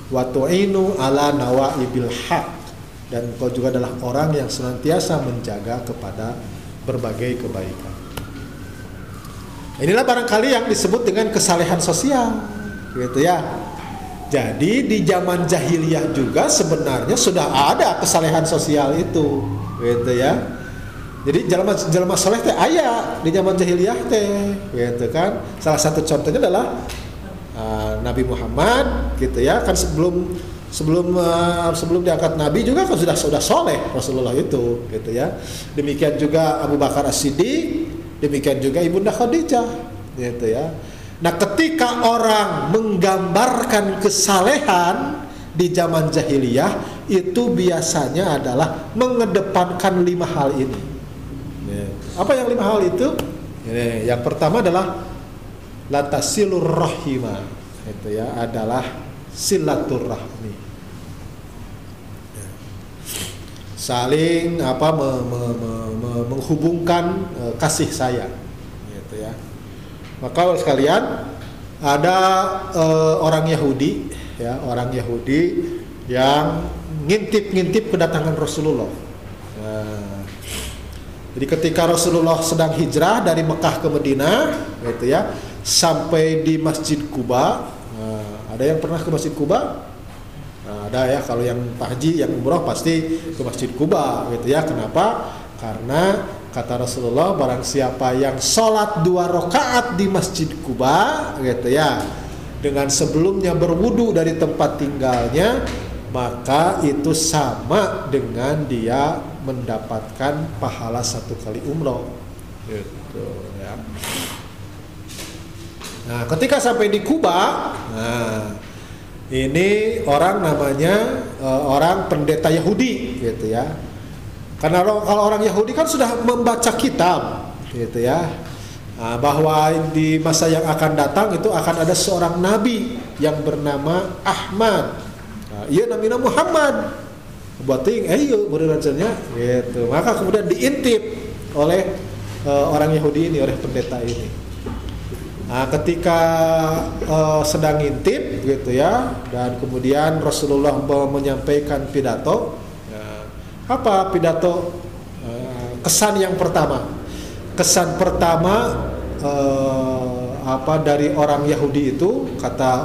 Wa tu'inu ala nawaibil haq, dan engkau juga adalah orang yang senantiasa menjaga kepada berbagai kebaikan. Inilah barangkali yang disebut dengan kesalehan sosial, gitu ya. Jadi di zaman jahiliyah juga sebenarnya sudah ada kesalehan sosial itu, gitu ya. Jadi jelema soleh teh aya di zaman jahiliyah teh, gitu kan. Salah satu contohnya adalah Nabi Muhammad, gitu ya. Kan sebelum diangkat Nabi juga kan sudah soleh Rasulullah itu, gitu ya. Demikian juga Abu Bakar As-Siddiq, demikian juga Ibunda Khadijah, gitu ya. Nah, ketika orang menggambarkan kesalehan di zaman jahiliyah, itu biasanya adalah mengedepankan 5 hal ini. Apa yang 5 hal itu? Yang pertama adalah latasilur rahima, itu ya, adalah silaturahmi. Saling menghubungkan kasih sayang, gitu ya. Maka sekalian, ada orang Yahudi, ya, orang Yahudi yang ngintip kedatangan Rasulullah. Jadi ketika Rasulullah sedang hijrah dari Mekah ke Madinah, gitu ya, sampai di Masjid Quba. Ada yang pernah ke Masjid Quba? Ada ya, kalau yang Pak Haji, yang umroh pasti ke Masjid Quba, gitu ya. Kenapa? Karena kata Rasulullah, barang siapa yang sholat 2 rakaat di Masjid Quba, gitu ya, dengan sebelumnya berwudu dari tempat tinggalnya, maka itu sama dengan dia mendapatkan pahala 1 kali umroh, gitu ya. Nah, ketika sampai di Kuba, ini orang namanya orang pendeta Yahudi, gitu ya. Karena kalau orang Yahudi kan sudah membaca kitab, gitu ya, bahwa di masa yang akan datang itu akan ada seorang nabi yang bernama Ahmad. Iya, namanya Muhammad. Buating, iya berancaranya, gitu. Maka kemudian diintip oleh orang Yahudi ini, oleh pendeta ini. Nah, ketika sedang ngintip, gitu ya, dan kemudian Rasulullah menyampaikan pidato. Apa pidato? Kesan yang pertama. Kesan pertama dari orang Yahudi itu, kata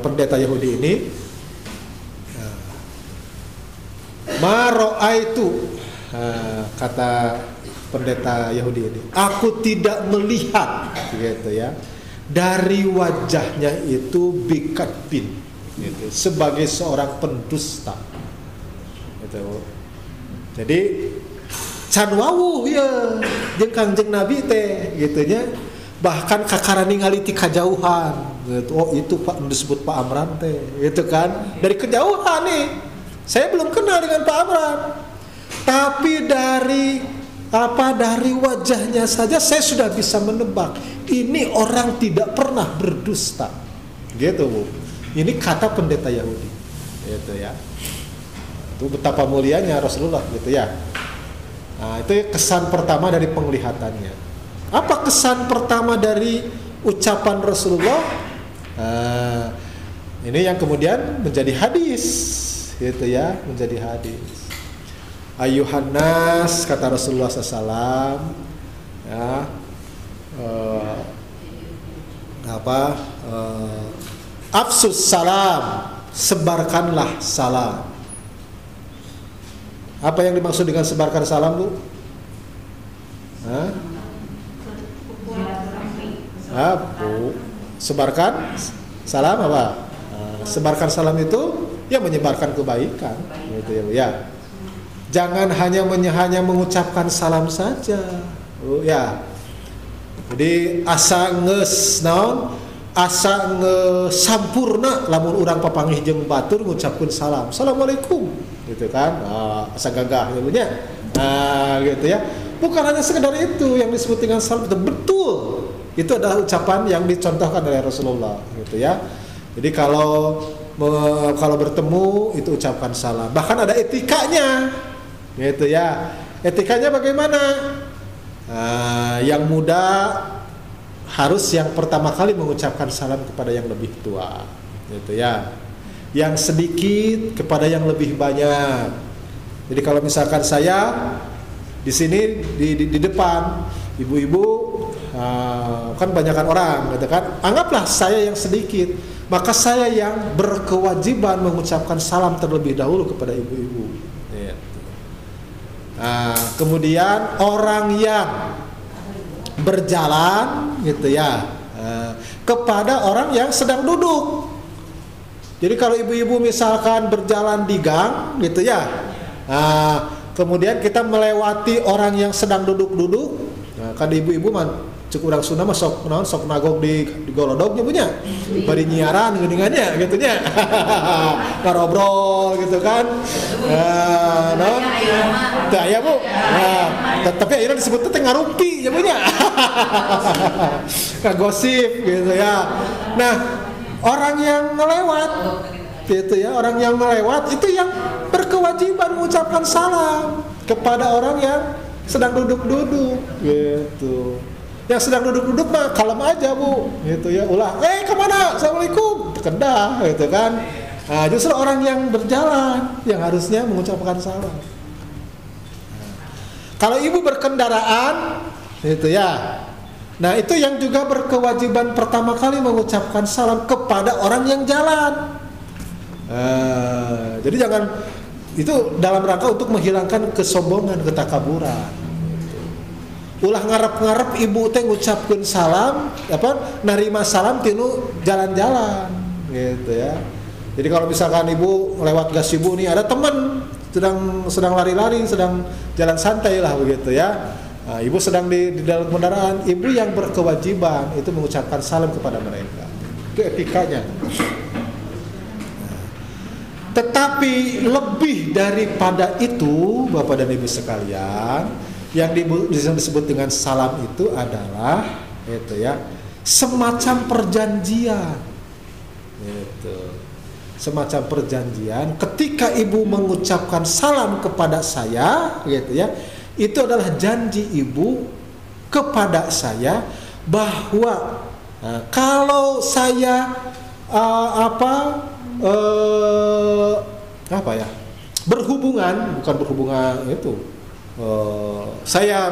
pendeta Yahudi ini, ma ra'aitu, kata pendeta Yahudi ini, aku tidak melihat, gitu ya, dari wajahnya itu bikatbin, gitu, sebagai seorang pendusta, gitu. Jadi can wawuh ya jeung Kangjeng Nabi teh, gitunya, bahkan kakara ningali ti kajauhan, gitu. Oh, itu Pak disebut Pak Amran teh, gitu kan, dari kejauhan nih. Saya belum kenal dengan Pak Amran, tapi dari wajahnya saja saya sudah bisa menebak ini orang tidak pernah berdusta, gitu Bu. Ini kata pendeta Yahudi, gitu ya. Itu betapa mulianya Rasulullah, gitu ya. Nah, itu kesan pertama dari penglihatannya. Apa kesan pertama dari ucapan Rasulullah? Ini yang kemudian menjadi hadis, gitu ya, menjadi hadis. Ayuhan nas, kata Rasulullah SAW, ya, afsus salam, sebarkanlah salam. Apa yang dimaksud dengan sebarkan salam, Bu? Bu, sebarkan salam apa? Sebarkan salam itu ya menyebarkan kebaikan, gitu ya, Bu, ya. Jangan hanya mengucapkan salam saja, Bu, ya. Jadi asa nges naon, asa ngesampurna lamun urang papanggih jeung batur ngucapkeun salam. Assalamualaikum, gitu kan, asa gagah ya, gitu ya. Bukan hanya sekedar itu yang disebut dengan salam, betul. Itu adalah ucapan yang dicontohkan oleh Rasulullah, gitu ya. Jadi kalau bertemu itu ucapkan salam. Bahkan ada etikanya, gitu ya. Etikanya bagaimana? Yang muda harus yang pertama kali mengucapkan salam kepada yang lebih tua, gitu ya. Yang sedikit kepada yang lebih banyak. Jadi kalau misalkan saya di sini di depan ibu-ibu, kan banyakan orang, gitu kan. Anggaplah saya yang sedikit, maka saya yang berkewajiban mengucapkan salam terlebih dahulu kepada ibu-ibu. Kemudian orang yang berjalan, gitu ya, kepada orang yang sedang duduk. Jadi kalau ibu-ibu misalkan berjalan di gang, gitu ya, kemudian kita melewati orang yang sedang duduk-duduk, kan ibu-ibu man cukup orang Sunda mah sok nagog di golodognya punya, bari nyiaran geuningannya gitu nya. Ngarobrol gitu kan. Non. Tah aya Bu. Tapi akhirnya disebut teh ngarumpi ya punya. Kagosip gitu ya. Nah, orang yang melewat gitu ya, orang yang melewat itu yang berkewajiban mengucapkan salam kepada orang yang sedang duduk-duduk gitu. Yang sedang duduk-duduk mah kalem aja Bu, gitu ya. Ulah, kemana? Assalamualaikum, kedah, gitu kan. Nah, justru orang yang berjalan yang harusnya mengucapkan salam. Kalau ibu berkendaraan, gitu ya. Nah, itu yang juga berkewajiban pertama kali mengucapkan salam kepada orang yang jalan. Jadi jangan, itu dalam rangka untuk menghilangkan kesombongan, ketakaburan. Ulah ngarep-ngarep ibu teh ngucapkeun salam, narima salam tinu jalan-jalan, gitu ya. Jadi kalau misalkan ibu lewat gazebo nih, ada teman sedang lari-lari, sedang jalan santai lah begitu ya. Nah, ibu sedang di dalam kendaraan, ibu yang berkewajiban itu mengucapkan salam kepada mereka. Itu etikanya. Tetapi lebih daripada itu, Bapak dan Ibu sekalian, yang disebut dengan salam itu adalah itu ya, semacam perjanjian. Itu. Semacam perjanjian ketika ibu mengucapkan salam kepada saya, gitu ya. Itu adalah janji ibu kepada saya bahwa kalau saya berhubungan, bukan berhubungan itu. Saya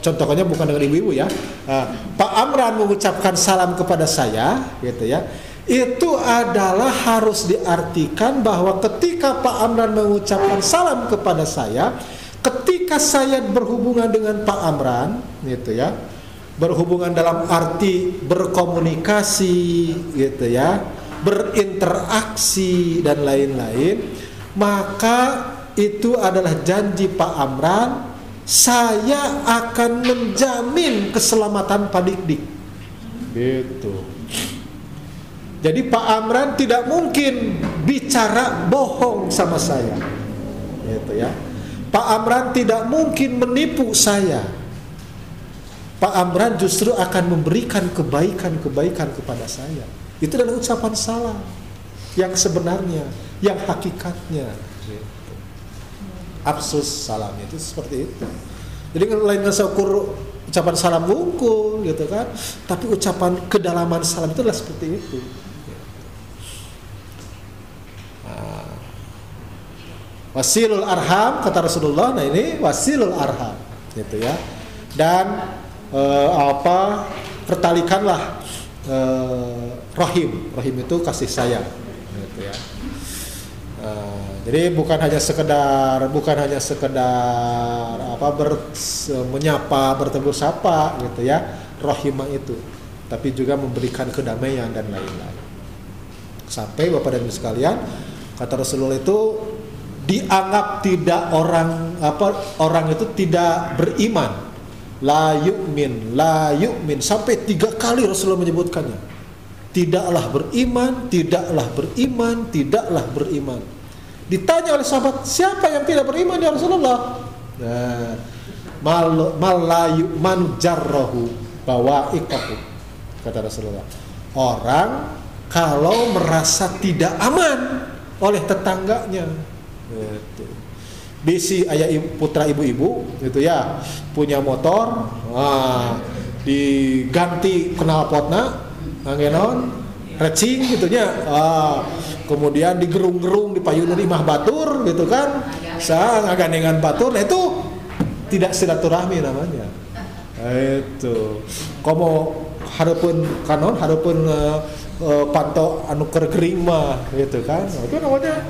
contohnya bukan dengan ibu-ibu ya. Pak Amran mengucapkan salam kepada saya, gitu ya. Itu adalah harus diartikan bahwa ketika Pak Amran mengucapkan salam kepada saya, ketika saya berhubungan dengan Pak Amran, gitu ya, berhubungan dalam arti berkomunikasi, gitu ya, berinteraksi dan lain-lain, maka itu adalah janji Pak Amran, saya akan menjamin keselamatan Pak Dik-Dik. Gitu. Jadi Pak Amran tidak mungkin bicara bohong sama saya. Gitu ya. Pak Amran tidak mungkin menipu saya. Pak Amran justru akan memberikan kebaikan-kebaikan kepada saya. Itu adalah ucapan salam yang sebenarnya, yang hakikatnya. Absus salam itu seperti itu. Jadi lain ngesaukur ucapan salam wungkul gitu kan, tapi ucapan kedalaman salam itu adalah seperti itu. Wasilul arham kata Rasulullah. Nah ini wasilul arham gitu ya. Dan pertalikanlah rahim. Rahim itu kasih sayang gitu ya. Jadi bukan hanya sekedar menyapa, bertegur sapa gitu ya, rahimah itu, tapi juga memberikan kedamaian dan lain-lain. Sampai Bapak dan Ibu sekalian, kata Rasulullah itu dianggap tidak orang itu tidak beriman. La yu'min sampai 3 kali Rasulullah menyebutkannya. Tidaklah beriman, tidaklah beriman, tidaklah beriman. Ditanya oleh sahabat, siapa yang tidak beriman ya Rasulullah? Nah, malayu man jarrahu bawa'iqahu, kata Rasulullah. Orang kalau merasa tidak aman oleh tetangganya, gitu. Bisi ayah putra ibu-ibu gitu ya, punya motor, diganti knalpotna angenon recing gitunya, kemudian digerung-gerung dipayun imah batur gitu kan, ngagandengan batur. Nah itu tidak silaturahmi namanya. Itu komo hareupeun kanon hareupeun panto anu keur gering mah gitu kan, itu namanya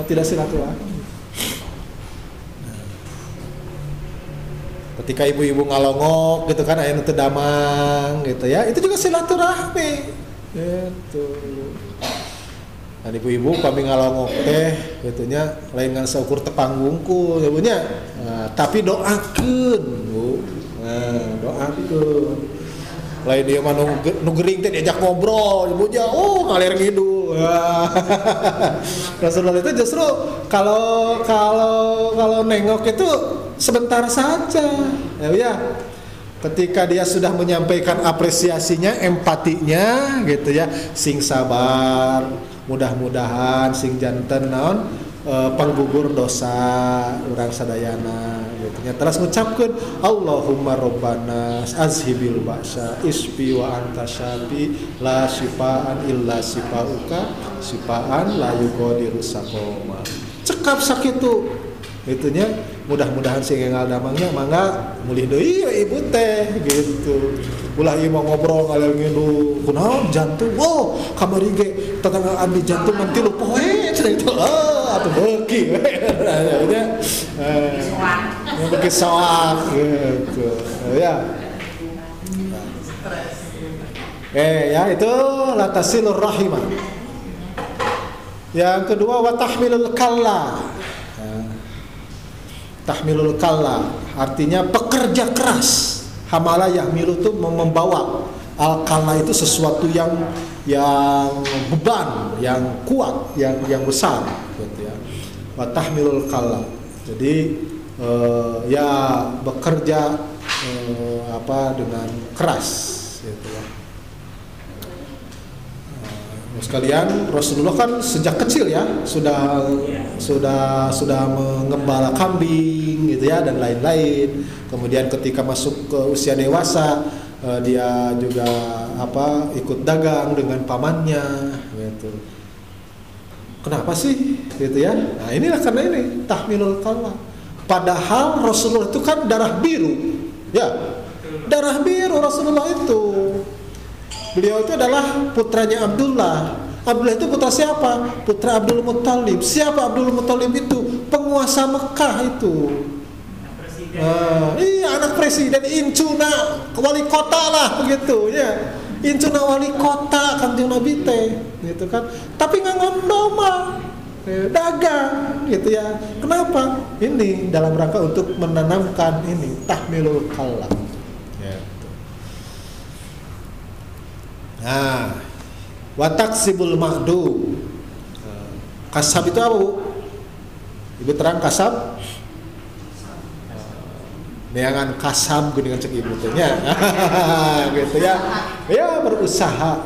tidak silaturahmi. Ketika ibu-ibu ngalongok gitu kan, aya nu teu damang gitu ya, itu juga silaturahmi gitu. Dan ibu-ibu pami ngalongok teh gitunya lain ngan saukur tepang wungkul ya Bu nya. Tapi doakeun Bu. Doakeun. Lain dia mah nu gering teh diajak ngobrol ibu nya, ngalir ngidul. Rasulullah itu justru kalau nengok itu sebentar saja, ya. Ketika dia sudah menyampaikan apresiasinya, empatinya, gitu ya, sing sabar, mudah-mudahan sing janten naon penggugur dosa urang sadayana, gitu ya. Terus ngucapkeun Allahumma rabbana azhibil ba'sa isfi wa anta syafi la syifaan illa syifauka syifaan la yughadiru saqama. Cekap sakitu itunya, mudah-mudahan sing ngal damangnya mangga mulih deui ibu teh gitu. Ulah ieu mau ngobrol ngalir ngilu kunaon jantung, kamari ge tetanggaan di jantung nanti lu poe cenah itu, atuh beuki we nya beuki soak gitu ya. Ya itu latasilur rahimah. Yang kedua wa tahmilul kalla. Tahmilul kalla artinya pekerja keras. Hamala yahmilu itu membawa. Al-kalla itu sesuatu yang beban, yang kuat, yang besar gitu ya. Wa tahmilul kalla. Jadi ya bekerja dengan keras gitu ya. Sekalian Rasulullah kan sejak kecil ya sudah mengembala kambing gitu ya dan lain-lain. Kemudian ketika masuk ke usia dewasa dia juga ikut dagang dengan pamannya gitu. Kenapa sih gitu ya? Nah inilah karena ini tahmilul kalla. Padahal Rasulullah itu kan darah biru ya, darah biru Rasulullah itu. Beliau itu adalah putranya Abdullah. Abdullah itu putra siapa? Putra Abdul Muttalib. Siapa Abdul Muttalib itu? Penguasa Mekah itu. Iya, anak presiden, incuna wali kota lah begitu ya. Incuna wali kota Kanjeng Nabi teh, gitu kan. Tapi ngangon doma, dagang gitu ya. Kenapa? Ini dalam rangka untuk menanamkan ini tahmilul kalla. Nah, wataksibul ma'dum. Kasab itu apa? Ibu terang kasab. Neangan kasab geuningan cek ibu teh nya. Gitu ya. Ya berusaha,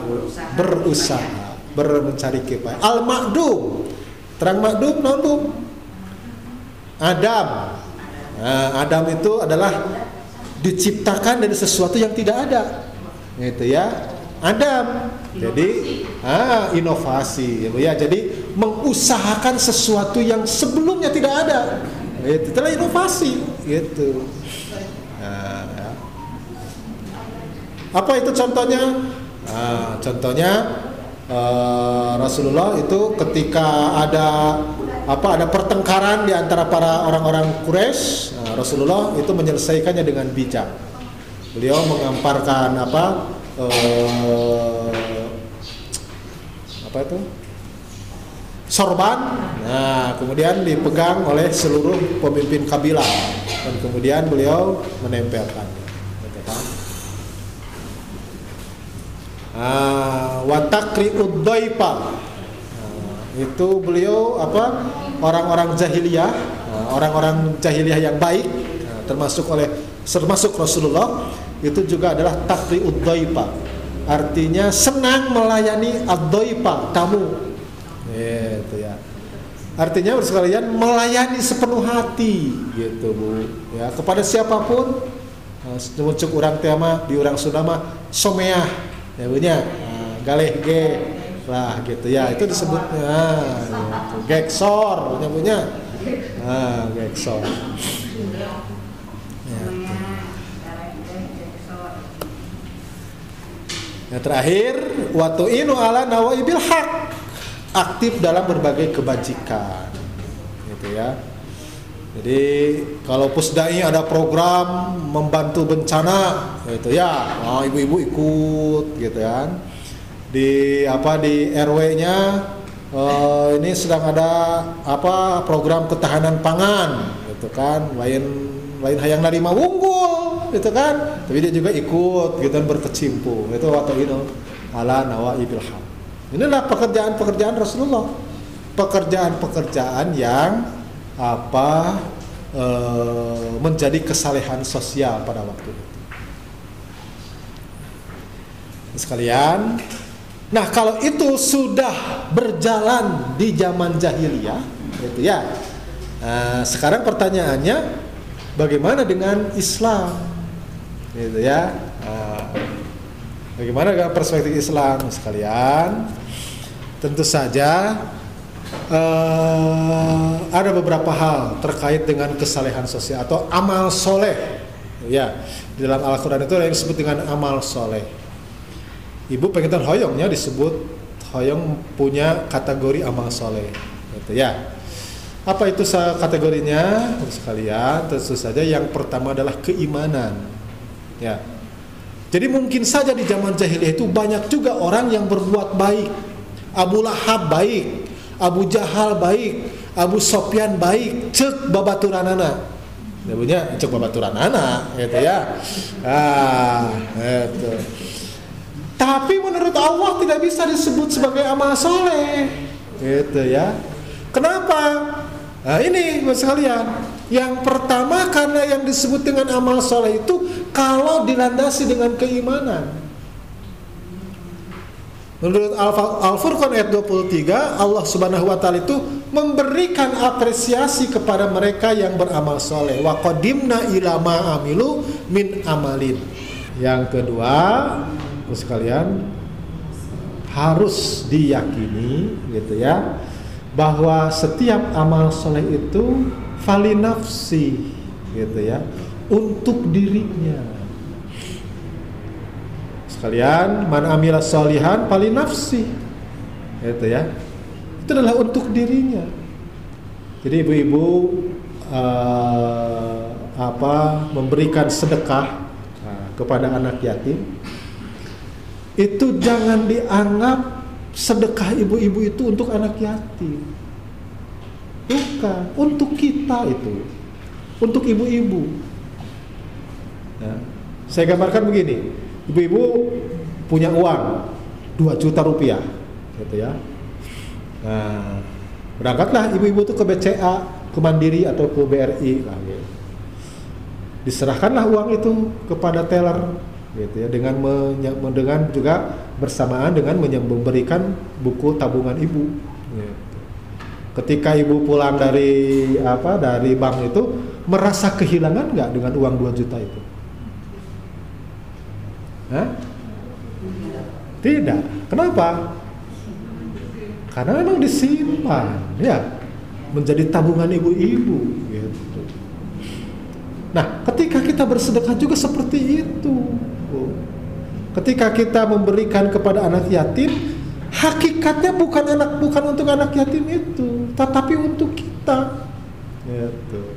mencari kepaya. Al ma'dum. Terang ma'dum naon Bu? Adam. Nah, Adam itu adalah diciptakan dari sesuatu yang tidak ada. Gitu ya. Adam, jadi inovasi ya, jadi mengusahakan sesuatu yang sebelumnya tidak ada, itu adalah inovasi, gitu. Nah, ya. Apa itu contohnya? Contohnya Rasulullah itu ketika ada pertengkaran di antara para orang-orang Quraisy, Rasulullah itu menyelesaikannya dengan bijak. Beliau mengemparkan sorban. Nah, kemudian dipegang oleh seluruh pemimpin kabilah dan kemudian beliau menempelkan. Wa takri'ud dhaifa. Itu beliau orang-orang jahiliyah, orang-orang jahiliyah yang baik, termasuk Rasulullah, itu juga adalah taqri'ud dhaifa. Artinya senang melayani ad-dhaifa, tamu. Gitu ya. Artinya sekalian melayani sepenuh hati gitu Bu ya, kepada siapapun. Muncul orang tema di orang Sunda someah ya punya galeh ge lah gitu ya, itu disebutnya gitu. Geksor punya geksor ya. Yang terakhir watu'inu ala nawaibil haq, aktif dalam berbagai kebajikan gitu ya. Jadi kalau Pusdai ada program membantu bencana gitu ya, ibu-ibu ikut gitu kan. Di RW-nya ini sedang ada program ketahanan pangan gitu kan. Lain hayang narima unggul gitu kan. Tapi dia juga ikut gitu kan, berkecimpung. Itu watu'inu ala nawaibil haq. Inilah pekerjaan-pekerjaan Rasulullah. Pekerjaan-pekerjaan yang menjadi kesalehan sosial pada waktu itu. Sekalian, nah kalau itu sudah berjalan di zaman jahiliyah, gitu ya. Sekarang pertanyaannya, bagaimana dengan Islam, gitu ya? Bagaimana dengan perspektif Islam, sekalian? Tentu saja ada beberapa hal terkait dengan kesalehan sosial atau amal soleh ya. Di dalam Al-Quran itu ada yang disebut dengan amal soleh. Ibu pengen hoyongnya disebut hoyong punya kategori amal soleh gitu ya. Apa itu kategorinya sekalian? Tentu saja yang pertama adalah keimanan ya. Jadi mungkin saja di zaman jahiliyah itu banyak juga orang yang berbuat baik. Abu Lahab baik, Abu Jahal baik, Abu Sofyan baik, cek babaturanana. Ya punya cek babaturanana gitu ya. Itu. Tapi menurut Allah tidak bisa disebut sebagai amal soleh. Gitu ya. Kenapa? Nah ini buat sekalian. Yang pertama karena yang disebut dengan amal soleh itu kalau dilandasi dengan keimanan. Menurut Al-Furqan ayat 23, Allah Subhanahu wa taala itu memberikan apresiasi kepada mereka yang beramal soleh. Wa qadimna ila ma amilu min amalin. Yang kedua, sekalian, harus diyakini gitu ya, bahwa setiap amal soleh itu fali nafsi gitu ya, untuk dirinya. Sekalian, man amila sholihan fali nafsi, gitu ya. Itu adalah untuk dirinya. Jadi ibu-ibu memberikan sedekah kepada anak yatim, itu jangan dianggap sedekah ibu-ibu itu untuk anak yatim. Bukan, untuk kita itu, untuk ibu-ibu. Nah, saya gambarkan begini. Ibu-ibu punya uang 2 juta rupiah gitu ya. Nah, berangkatlah ibu-ibu itu ke BCA, ke Mandiri atau ke BRI gitu. Diserahkanlah uang itu kepada teller gitu ya, dengan juga bersamaan dengan memberikan buku tabungan ibu gitu. Ketika ibu pulang dari bank itu, merasa kehilangan nggak dengan uang 2 juta itu? Hah? Tidak. Kenapa? Karena memang disimpan ya, menjadi tabungan ibu-ibu gitu. Nah, ketika kita bersedekah juga seperti itu. Ketika kita memberikan kepada anak yatim, hakikatnya bukan untuk anak yatim itu, tetapi untuk kita. Gitu.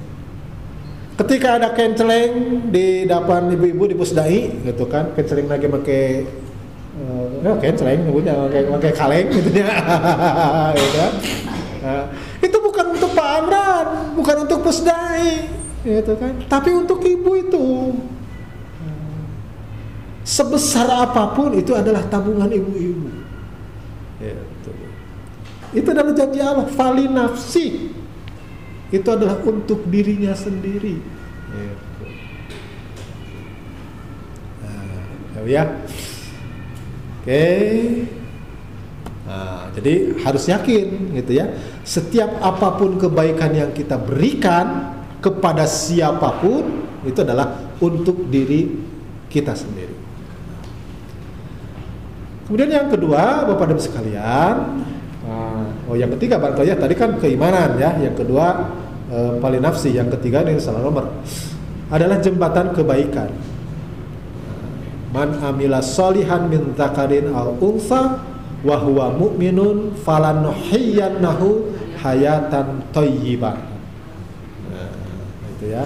Ketika ada kenceleng di depan ibu-ibu di Pusdai gitu kan, kenceleng lagi pakai kenceleng ibunya pakai kaleng gitu ya. Gitu. Itu bukan untuk Pak Amran, bukan untuk Pusdai gitu kan, tapi untuk ibu itu. Sebesar apapun itu adalah tabungan ibu-ibu. Gitu. Itu adalah janji Allah, fali nafsi itu adalah untuk dirinya sendiri. Gitu. Nah, ya. Oke. Nah, jadi harus yakin gitu ya. Setiap apapun kebaikan yang kita berikan kepada siapapun itu adalah untuk diri kita sendiri. Kemudian yang kedua, Bapak Ibu sekalian, yang ketiga barangkali ya, tadi kan keimanan ya, yang kedua paling nafsi, yang ketiga ini salah nomor adalah jembatan kebaikan. Man amila sholihan min dzakarin aw untha wa huwa mu'minun falanuhyiyannahu hayatan thayyibah. Itu ya.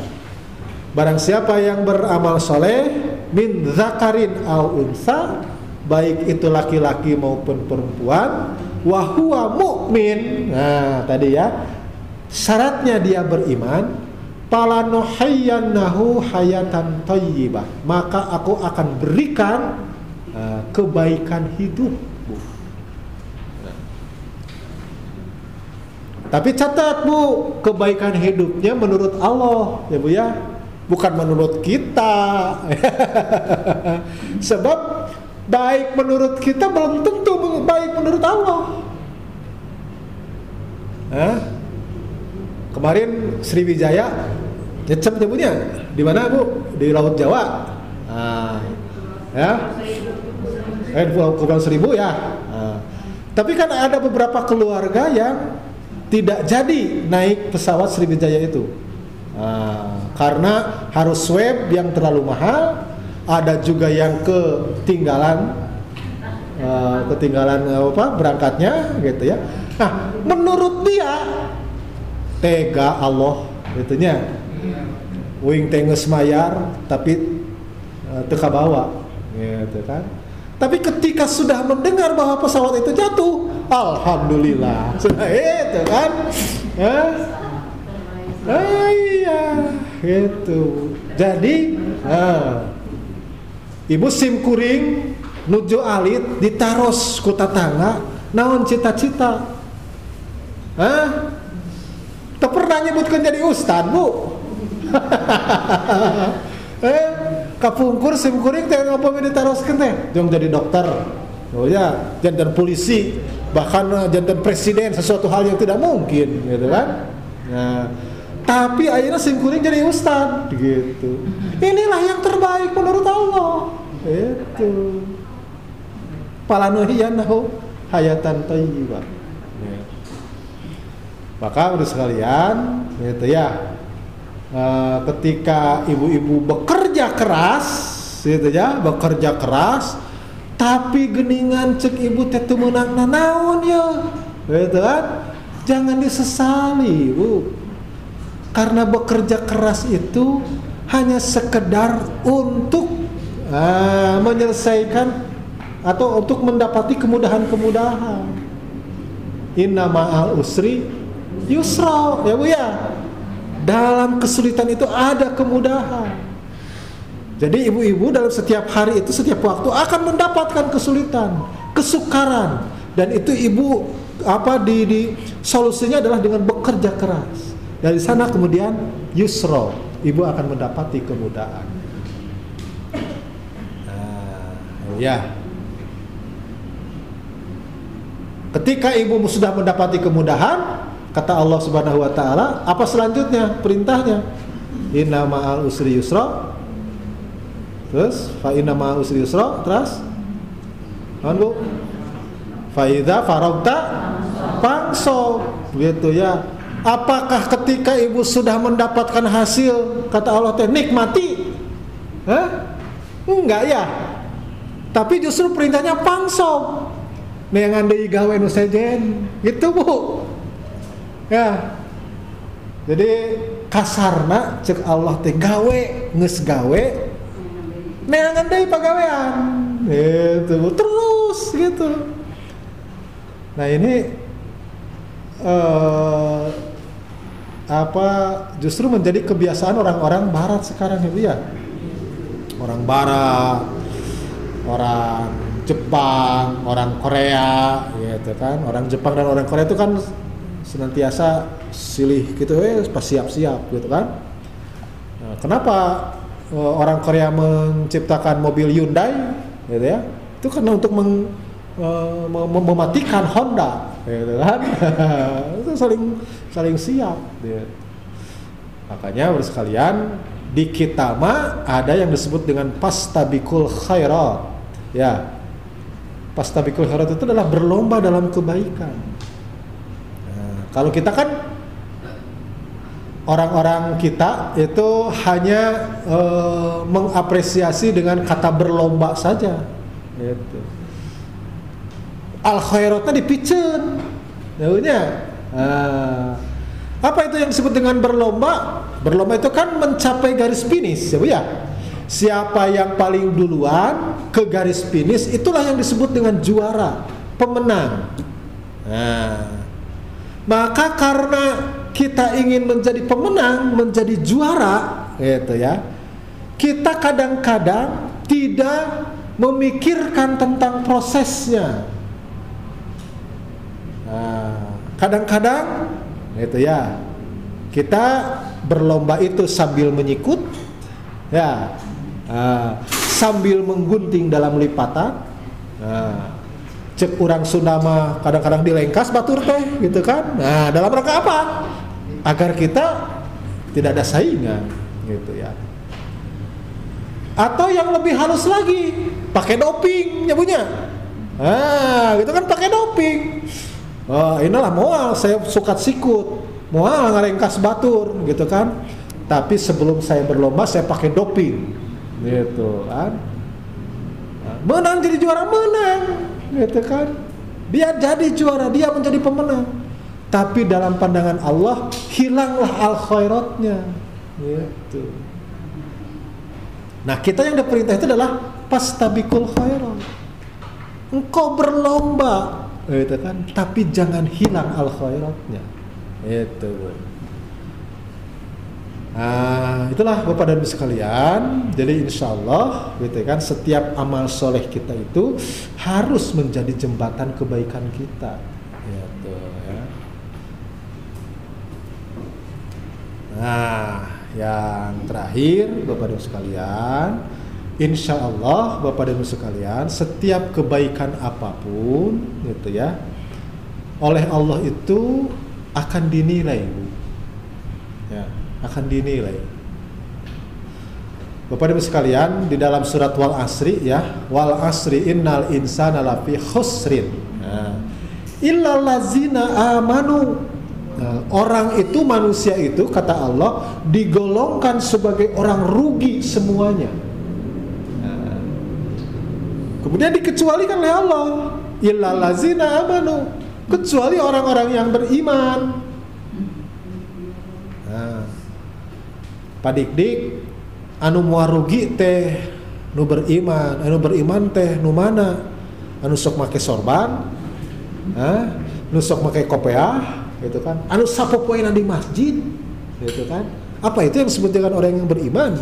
Barang siapa yang beramal soleh min dzakarin aw untha, baik itu laki-laki maupun perempuan, wa huwa mu'min. Nah, tadi ya. Syaratnya dia beriman, falanuhyiyannahu hayatan thayyibah. Maka aku akan berikan kebaikan hidup. Tapi catat Bu, kebaikan hidupnya menurut Allah ya Bu ya, bukan menurut kita. Sebab baik menurut kita belum tentu baik menurut Allah. Kemarin Sriwijaya nyecep nyebutnya di mana Bu? Di Laut Jawa. Ya. Di Kepulauan Seribu ya. Tapi kan ada beberapa keluarga yang tidak jadi naik pesawat Sriwijaya itu. Karena harus swab yang terlalu mahal. Ada juga yang ketinggalan berangkatnya gitu ya. Nah, menurut dia tega Allah gitunya. Wing tenges mayar tapi teka bawa gitu kan. Tapi ketika sudah mendengar bahwa pesawat itu jatuh, alhamdulillah. Sudah itu kan. Iya, gitu. Jadi Ibu simkuring nuju alit ditaros ku tatangga naon cita-cita. Teu pernah nyebutkeun jadi ustad Bu. Kapungkur simkuring teh ngapa ditaroskeun teh jong jadi dokter. Oh ya, jantan polisi, bahkan jantan presiden, sesuatu hal yang tidak mungkin gitu kan. Nah, tapi akhirnya simkuring jadi ustad gitu. Inilah yang terbaik menurut Allah. Itu. Falanuhyiyannahu hayatan thayyibah. Maka udah sekalian, gitu ya. Ketika ibu-ibu bekerja keras, gitu ya, bekerja keras, tapi geningan cek ibu teh teu meunang nanaon ya. Gitu kan? Jangan disesali, Bu. Karena bekerja keras itu hanya sekedar untuk menyelesaikan atau untuk mendapati kemudahan-kemudahan. Inna ma'al usri yusra, ya Bu ya. Dalam kesulitan itu ada kemudahan. Jadi ibu-ibu dalam setiap hari itu, setiap waktu akan mendapatkan kesulitan, kesukaran, dan itu ibu solusinya adalah dengan bekerja keras. Dari sana kemudian yusra, ibu akan mendapati kemudahan. Ya. Ketika ibu sudah mendapati kemudahan, kata Allah Subhanahu wa taala, apa selanjutnya perintahnya? Inna ma'al usri yusra. Terus fa inna ma'al usri yusra, terus Bu? Fa idza faragta fansab, gitu ya. Apakah ketika ibu sudah mendapatkan hasil, kata Allah teh nikmati? Enggak ya. Tapi justru perintahnya pangsob. Neangan deui gawe nu sejen. Gitu Bu. Ya. Jadi kasarna cek Allah teh gawe, geus gawe. Neangan deui pagawean. Gitu Bu. Terus gitu. Nah, ini justru menjadi kebiasaan orang-orang barat sekarang ya. Orang barat, orang Jepang, orang Korea, gitu kan. Orang Jepang dan orang Korea itu kan senantiasa silih gitu pas siap-siap gitu kan. Nah, kenapa orang Korea menciptakan mobil Hyundai gitu ya? Itu karena untuk mematikan Honda gitu kan. Itu saling siap gitu. Makanya sekalian di kita mah ada yang disebut dengan pastabikul khairat. Ya. Pastabikul khairat itu adalah berlomba dalam kebaikan. Nah, kalau kita kan orang-orang kita itu hanya mengapresiasi dengan kata berlomba saja. Gitu. Al khairatnya dipicen. Tahunya. Apa itu yang disebut dengan berlomba? Berlomba itu kan mencapai garis finish, ya. Siapa yang paling duluan ke garis finish, itulah yang disebut dengan juara, pemenang. Nah, maka karena kita ingin menjadi pemenang, menjadi juara, gitu ya. Kita kadang-kadang tidak memikirkan tentang prosesnya. Nah, kadang-kadang gitu ya, kita berlomba itu sambil menyikut, ya, sambil menggunting dalam lipatan. Cek orang Sunda mah kadang-kadang dilengkas batur teh, gitu kan. Nah, dalam rangka apa? Agar kita tidak ada saingan, gitu ya. Atau yang lebih halus lagi, pakai doping, nyabunya. Gitu kan, pakai doping. Inilah moal saya suka sikut, moal ngarengkas batur gitu kan. Tapi sebelum saya berlomba saya pakai doping, gitu kan. Menang jadi juara, menang, gitu kan. Dia jadi juara, dia menjadi pemenang. Tapi dalam pandangan Allah hilanglah al khairatnya, gitu. Nah, kita yang diperintah itu adalah pastabikul khairat. Engkau berlomba, gitu kan, tapi jangan hilang al khairatnya, itu. Nah, itulah Bapak dan Ibu sekalian. Jadi insya Allah, gitu kan, setiap amal soleh kita itu harus menjadi jembatan kebaikan kita, gitu ya. Nah, yang terakhir Bapak dan Ibu sekalian, insya Allah Bapak dan Ibu sekalian, setiap kebaikan apapun, gitu ya, oleh Allah itu akan dinilai, ya, akan dinilai. Bapak dan Ibu sekalian, di dalam surat Wal Asri, ya, Wal Asri innal insana lafi khusrin, illal ladzina amanu. Orang itu, manusia itu, kata Allah, digolongkan sebagai orang rugi semuanya. Kemudian dikecualikan oleh Allah, illal ladzina amanu, kecuali orang-orang yang beriman. Padik-dik anu moal rugi teh nu beriman teh nu mana? Anu sok make sorban, nu sok make kopiah, gitu kan. Anu sapopoenan di masjid, gitu kan. Apa itu yang disebut dengan orang yang beriman?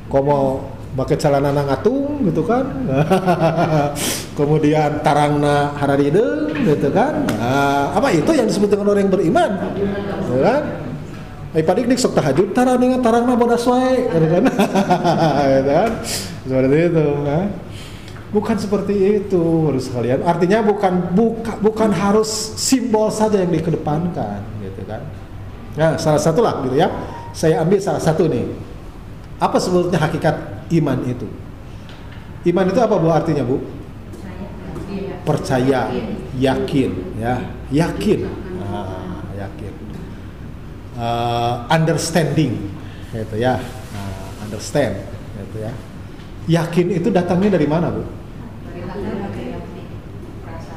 Komo make celana ngatung, gitu kan. Kemudian tarangna hararideung, gitu kan. Apa itu yang disebut dengan orang yang beriman? Gitu kan? Padik-dik sok tahajud tarangna bodas wae, gitu kan. Gitu kan. Seperti itu, Bukan seperti itu, harus sekalian. Artinya bukan harus simbol saja yang dikedepankan, gitu kan. Nah, salah satu lah, gitu ya. Saya ambil salah satu nih. Apa sebetulnya hakikat iman itu? Iman itu apa Bu artinya, Bu? Percaya, yakin, ya, yakin, yakin. Understanding, gitu ya. Understand, gitu ya. Yakin itu datangnya dari mana, Bu?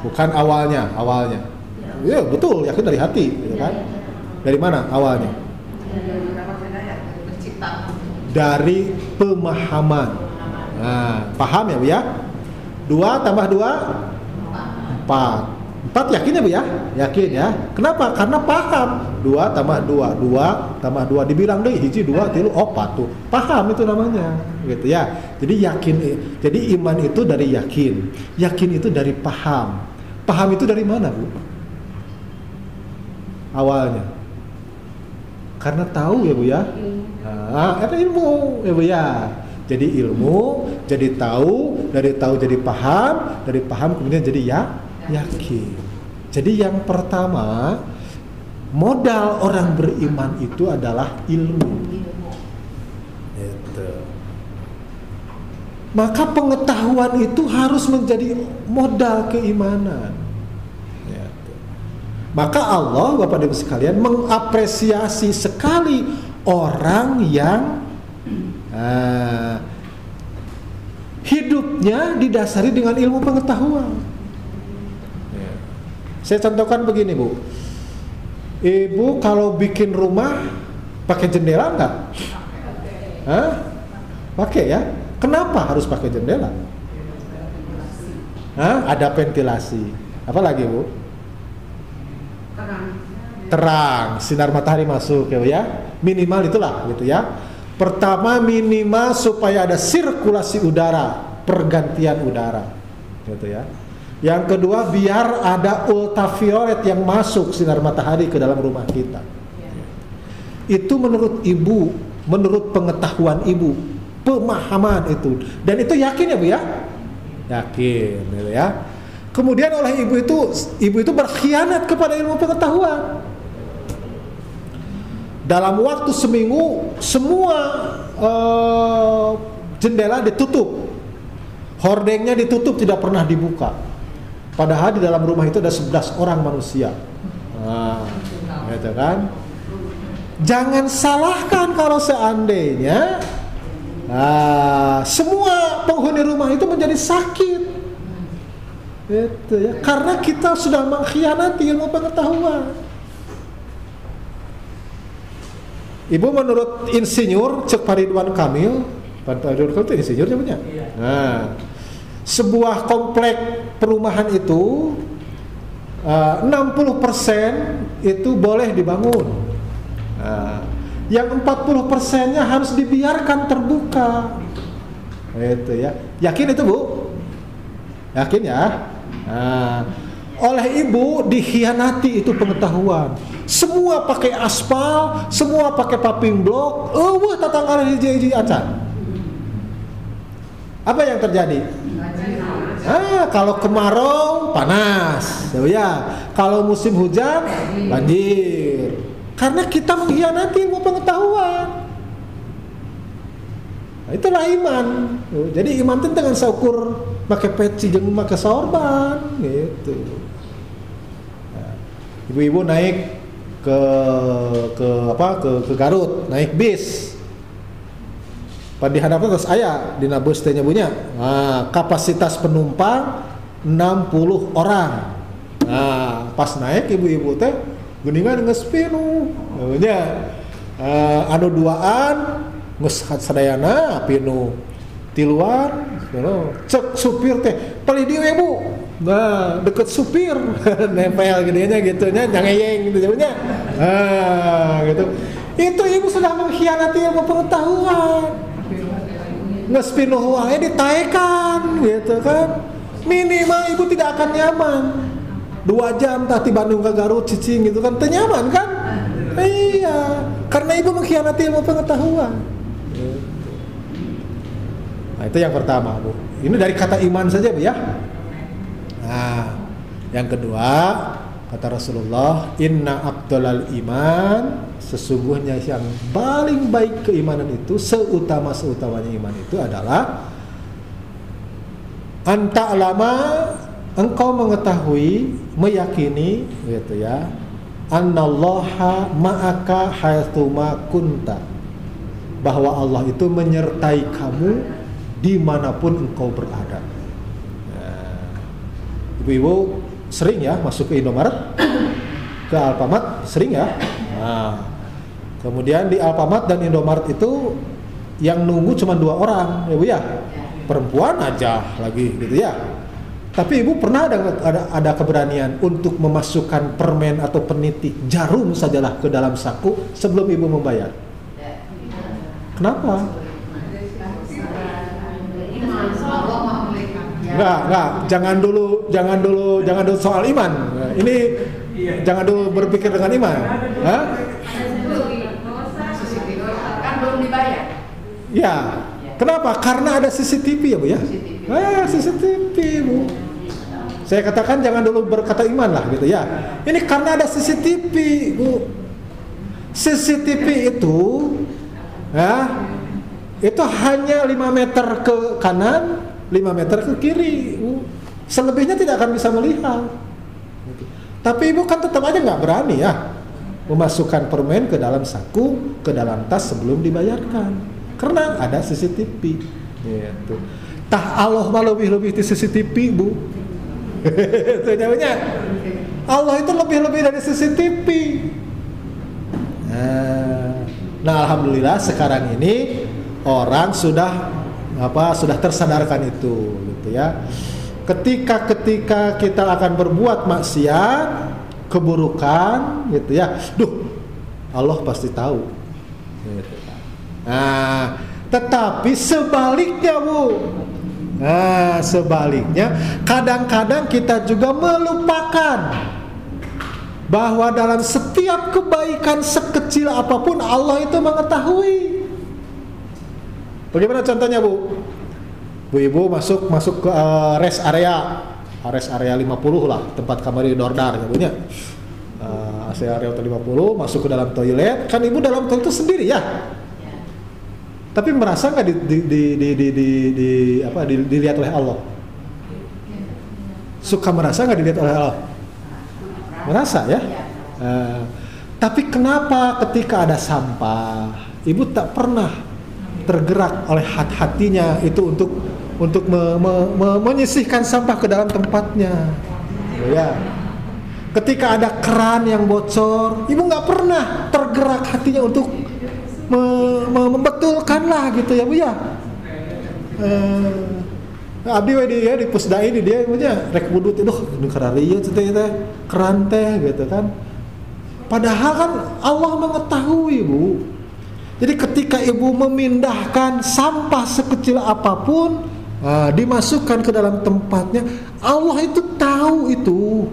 Bukan awalnya. Iya, betul, yakin dari hati, gitu kan? Dari mana awalnya? Dari pemahaman. Nah, paham ya, Bu ya? 2 tambah 2 4. 4 yakin ya, Bu ya? Yakin ya. Kenapa? Karena paham. 2 tambah 2, 2 tambah 2 dibilang deh hiji 2 3 4 tuh. Paham itu namanya, gitu ya. Jadi yakin. Jadi iman itu dari yakin. Yakin itu dari paham. Paham itu dari mana, Bu? awalnya? Karena tahu ya Bu ya. Ada ilmu ya Bu ya. Jadi ilmu, jadi tahu, dari tahu jadi paham, dari paham kemudian jadi yakin. Jadi yang pertama, modal orang beriman itu adalah ilmu. Gitu. Maka pengetahuan itu harus menjadi modal keimanan. Gitu. Maka Allah, Bapak Ibu sekalian, mengapresiasi sekali orang yang hidupnya didasari dengan ilmu pengetahuan. Saya contohkan begini Bu, Ibu kalau bikin rumah pakai jendela enggak? Pakai ya. Kenapa harus pakai jendela? Ada ventilasi. Apa lagi Bu? Terang, sinar matahari masuk ya. Minimal itulah gitu ya. Pertama minimal supaya ada sirkulasi udara, pergantian udara, gitu ya. Yang kedua biar ada ultraviolet yang masuk sinar matahari ke dalam rumah kita. Itu menurut Ibu, menurut pengetahuan Ibu, pemahaman itu. Dan itu yakin ya Bu ya? Yakin, gitu ya. Kemudian oleh Ibu itu berkhianat kepada ilmu pengetahuan. Dalam waktu seminggu semua jendela ditutup, hordengnya ditutup, tidak pernah dibuka. Padahal di dalam rumah itu ada 11 orang manusia. Gitu kan? Jangan salahkan kalau seandainya semua penghuni rumah itu menjadi sakit. Gitu ya. Karena kita sudah mengkhianati ilmu pengetahuan. Ibu menurut insinyur Cek Ridwan Kamil, Pak Ridwan Kamil itu insinyur namanya. Sebuah komplek perumahan itu 60% itu boleh dibangun. Yang 40%-nya harus dibiarkan terbuka. Itu ya. Yakin itu Bu? Yakin ya? Oleh Ibu dikhianati itu pengetahuan. Semua pakai aspal, semua pakai paving block. Tatanggalan hiji-hiji acan. Apa yang terjadi? Kalau kemarau panas, ya. Kalau musim hujan banjir. Karena kita mengkhianati ilmu pengetahuan. Itulah iman. Jadi iman itu dengan saukur pakai peci jeung make sorban gitu. Ibu-ibu naik ke Garut, naik bis. Pada dihadapkan terus aya dina bus teh nyabunya. Kapasitas penumpang 60 orang. Pas naik ibu-ibu teh geuningan geus pinu. Nya anu duaan geus sadayana pinu. Tiluan cek supir teh pali dieu ibu. Deket supir nempel gedenya gitu nya nyangeyeng gitu jauhnya. Gitu. Itu ibu sudah mengkhianati ilmu pengetahuan. Geus pinuh wae ditaekan gitu kan. Minimal ibu tidak akan nyaman. 2 jam tah ti Bandung ke Garut cicing gitu kan teu nyaman kan? Iya, karena ibu mengkhianati ilmu pengetahuan. Nah, itu yang pertama, Bu. Ini dari kata iman saja, Bu ya. Nah, yang kedua, kata Rasulullah, inna afdalal iman, sesungguhnya yang paling baik keimanan itu, seutama-utamanya iman itu adalah anta'lama, engkau mengetahui, meyakini gitu ya, annallaha ma'aka haitsuma kunta, bahwa Allah itu menyertai kamu dimanapun engkau berada. Ibu-ibu sering ya masuk ke Indomaret, ke Alfamart sering ya. Kemudian di Alfamart dan Indomaret itu yang nunggu cuma 2 orang, ya Bu ya, perempuan aja lagi gitu ya. Tapi ibu pernah ada keberanian untuk memasukkan permen atau peniti jarum sajalah ke dalam saku sebelum ibu membayar? Kenapa? Enggak, jangan dulu soal iman. Ini Jangan dulu berpikir dengan iman. Hah? Kan belum dibayar. Ya. Kenapa? Karena ada CCTV ya Bu ya. CCTV Bu. Saya katakan jangan dulu berkata iman lah gitu ya. Ini karena ada CCTV Bu. CCTV itu ya, itu hanya 5 meter ke kanan, 5 meter ke kiri Bu. Selebihnya tidak akan bisa melihat. Tapi ibu kan tetap aja nggak berani ya memasukkan permen ke dalam saku, ke dalam tas sebelum dibayarkan, karena ada CCTV. Gitu. Tah Allah mah lebih di CCTV Bu. Itu jauhnya. Allah itu lebih dari CCTV. Nah, alhamdulillah sekarang ini orang sudah tersadarkan itu, gitu ya. Ketika kita akan berbuat maksiat, keburukan, gitu ya. Allah pasti tahu. Gitu. Nah, tetapi sebaliknya Bu. Nah, sebaliknya kadang-kadang kita juga melupakan bahwa dalam setiap kebaikan sekecil apapun Allah itu mengetahui. Bagaimana contohnya Bu? Bu ibu masuk ke rest area 50 lah, tempat kamar di Dordar ya punya. Area 50 masuk ke dalam toilet, kan ibu dalam toilet itu sendiri ya. Tapi merasa nggak dilihat oleh Allah? Suka merasa nggak dilihat oleh Allah? Merasa ya. Tapi kenapa ketika ada sampah, ibu tak pernah tergerak oleh hatinya itu untuk menyisihkan sampah ke dalam tempatnya, ya. Ketika ada keran yang bocor, ibu nggak pernah tergerak hatinya untuk membetulkan lah gitu ya Bu ya. Abdi we dia di pusda ini dia punya rek budut itu kararieu teh keran teh gitu kan. Padahal kan Allah mengetahui Bu. Jadi ketika ibu memindahkan sampah sekecil apapun, dimasukkan ke dalam tempatnya, Allah itu tahu itu,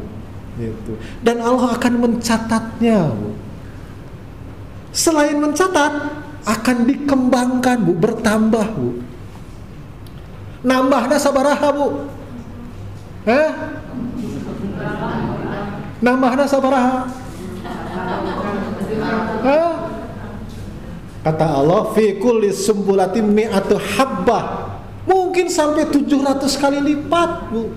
gitu. Dan Allah akan mencatatnya Bu. Selain mencatat, akan dikembangkan Bu, bertambah Bu. Nambahnya sabaraha Bu? Nambahnya sabaraha? Kata Allah, fi kulli sumbulatin mi'atu habbah. Mungkin sampai 700 kali lipat Bu.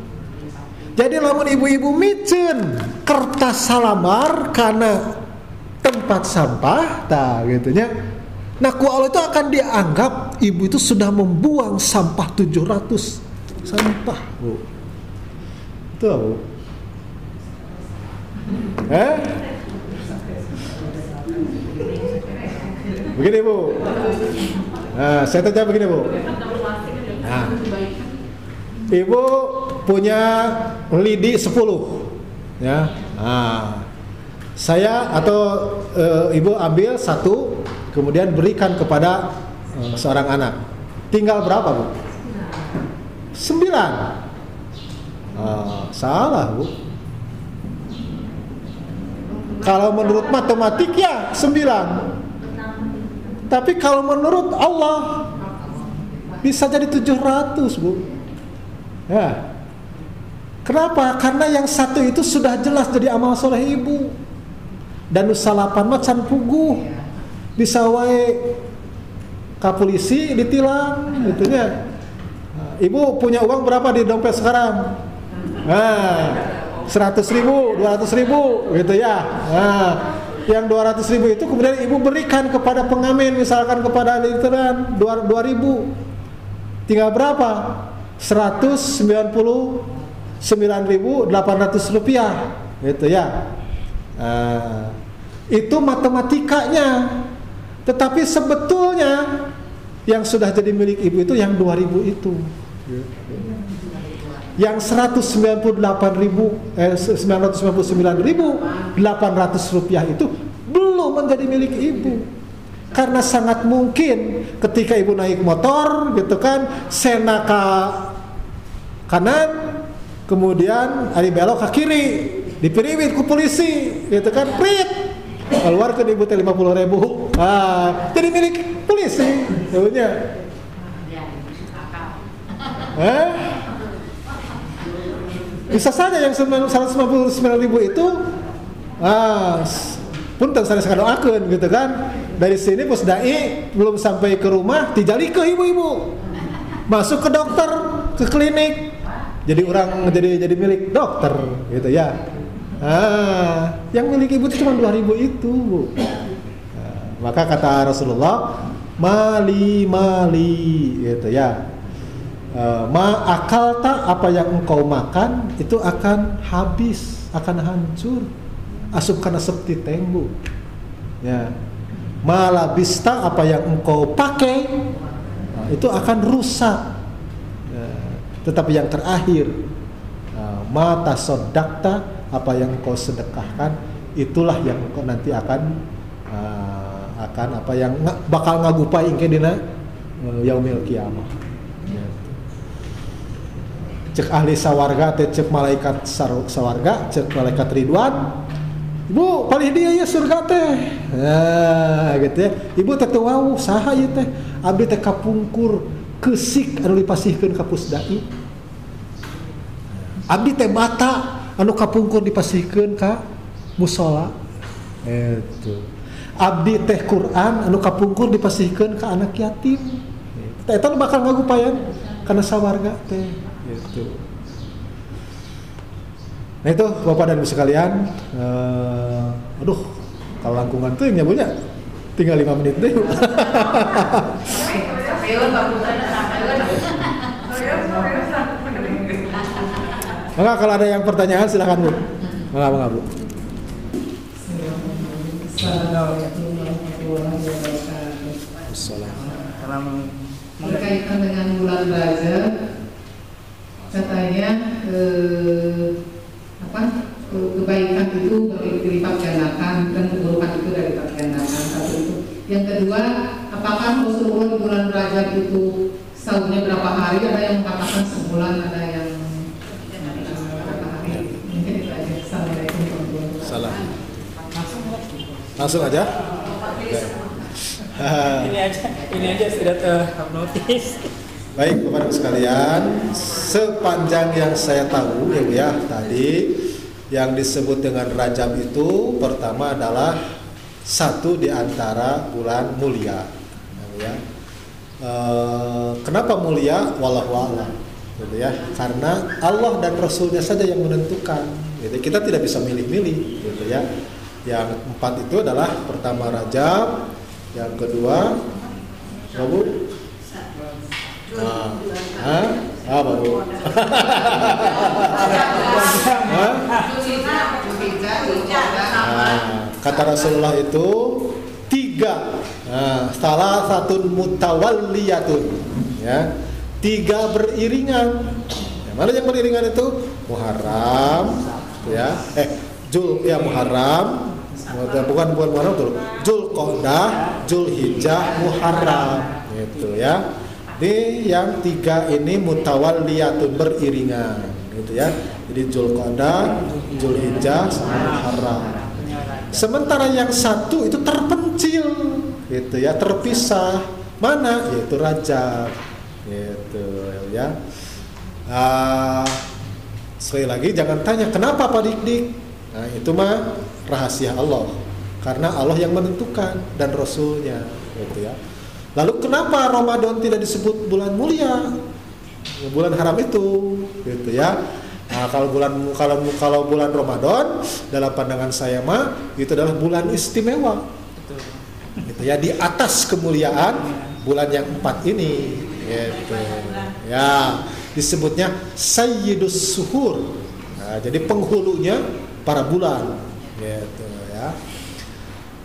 Jadi lamun ibu-ibu micen kertas salamar karena tempat sampah, gitunya. Nah, ku Allah itu akan dianggap ibu itu sudah membuang sampah 700 sampah Bu. Itu Bu. Begini Bu. Nah, saya tanya begini Bu. Nah, ibu punya lidi 10 ya. Nah, saya atau ibu ambil 1, kemudian berikan kepada seorang anak. Tinggal berapa Bu? 9. Salah Bu. Kalau menurut matematik ya 9. Tapi kalau menurut Allah bisa jadi 700 Bu. Ya. Kenapa? Karena yang 1 itu sudah jelas jadi amal soleh ibu. Dan salapan macan puguh. Bisa wae ka polisi ditilang gitu ya. Ibu punya uang berapa di dompet sekarang? 100.000, 200.000 gitu ya. Yang 200.000 itu kemudian ibu berikan kepada pengamen, misalkan kepada literan 2.000. Tinggal berapa? 199.800 rupiah gitu ya. Itu matematikanya. Tetapi sebetulnya yang sudah jadi milik ibu itu yang 2.000 itu. Yang 999.800 rupiah itu belum menjadi milik ibu. Karena sangat mungkin ketika ibu naik motor gitu kan, sena ke kanan, kemudian ari belok ke kiri. dipiriwit ku polisi, gitu kan, prit, keluar ke ibu teh 50.000, jadi milik polisi, tahunya. Bisa saja yang 159.000 itu, punten saya doakeun gitu kan. Dari sini Pos Dai belum sampai ke rumah, dijali ke ibu-ibu, masuk ke dokter, ke klinik, jadi jadi milik dokter, gitu ya. Yang milik ibu itu cuma 2.000 itu, Bu. Maka kata Rasulullah, mali, gitu ya. Akalta, apa yang engkau makan itu akan habis, akan hancur, asup kana septi tenggu. Ya. Malabista, apa yang engkau pakai itu akan rusak. Ya. Tetapi yang terakhir, mata sodakta, apa yang engkau sedekahkan itulah yang engkau nanti akan apa yang bakal ngagupai engke dina yaumil kiamah. Ya. Cek ahli sawarga teh cek malaikat sawarga, cek malaikat Ridwan, ibu paling dia ya surga teh, gitu ya. Ibu teh wow saha ieu teh, abdi teh kapungkur keusik anu dipasihkeun ka Pusdai, abdi teh bata anu kapungkur dipasihkeun ka musola, itu. Abdi teh Quran anu kapungkur dipasihkeun ka anak yatim, eta bakal ngagupayan kana sawarga teh. Gitu. Nah itu Bapak dan Ibu sekalian, kalau langkungan tuh yang nyabunya tinggal 5 menit deh. Maka kalau ada yang pertanyaan silakan Bu. Maka Bu. Berkaitan dengan bulan Rajab, katanya kebaikan itu dilipat gandakan dan keburukan itu dilipat gandakan. Satu itu. Yang kedua, apakah Rasulullah di bulan Rajab itu sahurnya berapa hari? Ada yang mengatakan sebulan, ada yang berapa hari? Mungkin itu aja. Assalamualaikum warahmatullahi wabarakatuh. Salam. Langsung aja. Ini aja sudah terhipnotis. Baik Bapak Ibu sekalian, sepanjang yang saya tahu ya Bu ya, tadi yang disebut dengan Rajab itu pertama adalah satu di antara bulan mulia ya. Kenapa mulia? Wallahu a'lam gitu ya. Karena Allah dan Rasulnya saja yang menentukan gitu. Kita tidak bisa milih-milih gitu ya. Yang 4 itu adalah pertama Rajab, yang kedua Bu? Baru. Kata Rasulullah itu 3. Salah satu mutawalliyatun, ya. 3 beriringan. Yang mana yang beriringan itu? Muharram, ya. Muharram. Bukan Muharram tuh. Zulqa'dah, Zulhijjah, Muharram, gitu ya. Di yang 3 ini mutawalliyatun, beriringan gitu ya. Jadi Zulqa'dah, Zulhijjah sama Muharram. Sementara yang 1 itu terpencil gitu ya, terpisah. Mana? Yaitu Rajab gitu ya. Sekali lagi jangan tanya kenapa Pak Dik-dik. Nah, itu mah rahasia Allah. Karena Allah yang menentukan dan Rasulnya gitu ya. Lalu kenapa Ramadan tidak disebut bulan mulia? Bulan haram itu, gitu ya. Nah, kalau bulan Ramadan dalam pandangan saya mah itu adalah bulan istimewa. Gitu ya, di atas kemuliaan bulan yang 4 ini, gitu. Ya, disebutnya Sayyidus Suhur. Nah, jadi penghulunya para bulan, gitu ya.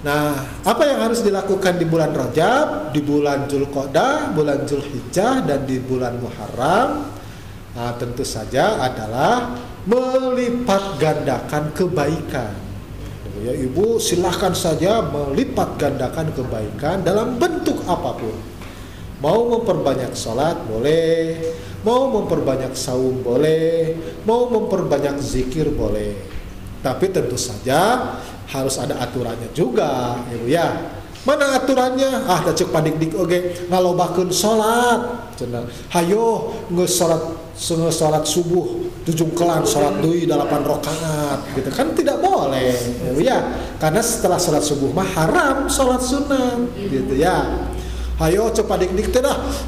Nah, apa yang harus dilakukan di bulan Rajab, di bulan Zulqa'dah, bulan Zulhijjah, dan di bulan Muharram? Nah, tentu saja adalah melipat gandakan kebaikan. Ya, Ibu silahkan saja melipat gandakan kebaikan dalam bentuk apapun. Mau memperbanyak sholat boleh, mau memperbanyak saum boleh, mau memperbanyak zikir boleh. Tapi tentu saja harus ada aturannya juga, Ibu ya. Mana aturannya? Da cek padik-dik oge ngalobakeun salat. Cenah. Hayo geus salat subuh tujungkelan salat deui 8 rakaat gitu kan tidak boleh, ya. Karena setelah salat subuh mah haram salat sunat gitu ya. Hayo cek padik-dik teh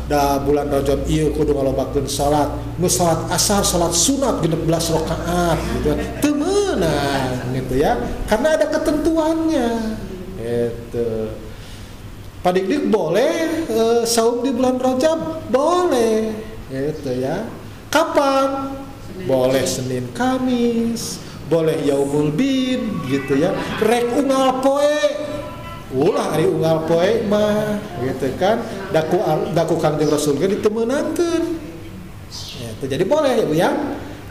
da bulan Rajab ieu kudu ngalobakeun salat. Geus salat asar salat sunat 16 rakaat gitu. Teu meunang gitu ya. Karena ada ketentuannya. Gitu. Padik-dik boleh saum di bulan Rajab? Boleh gitu ya. Kapan? Boleh Senin Kamis, boleh Yaumul Bid gitu ya. Rek unggal poe, ulah hari unggal poe mah gitu kan. Daku Kangjeng Rasul ge ditemeunankeun. Gitu. Jadi boleh ya Bu ya.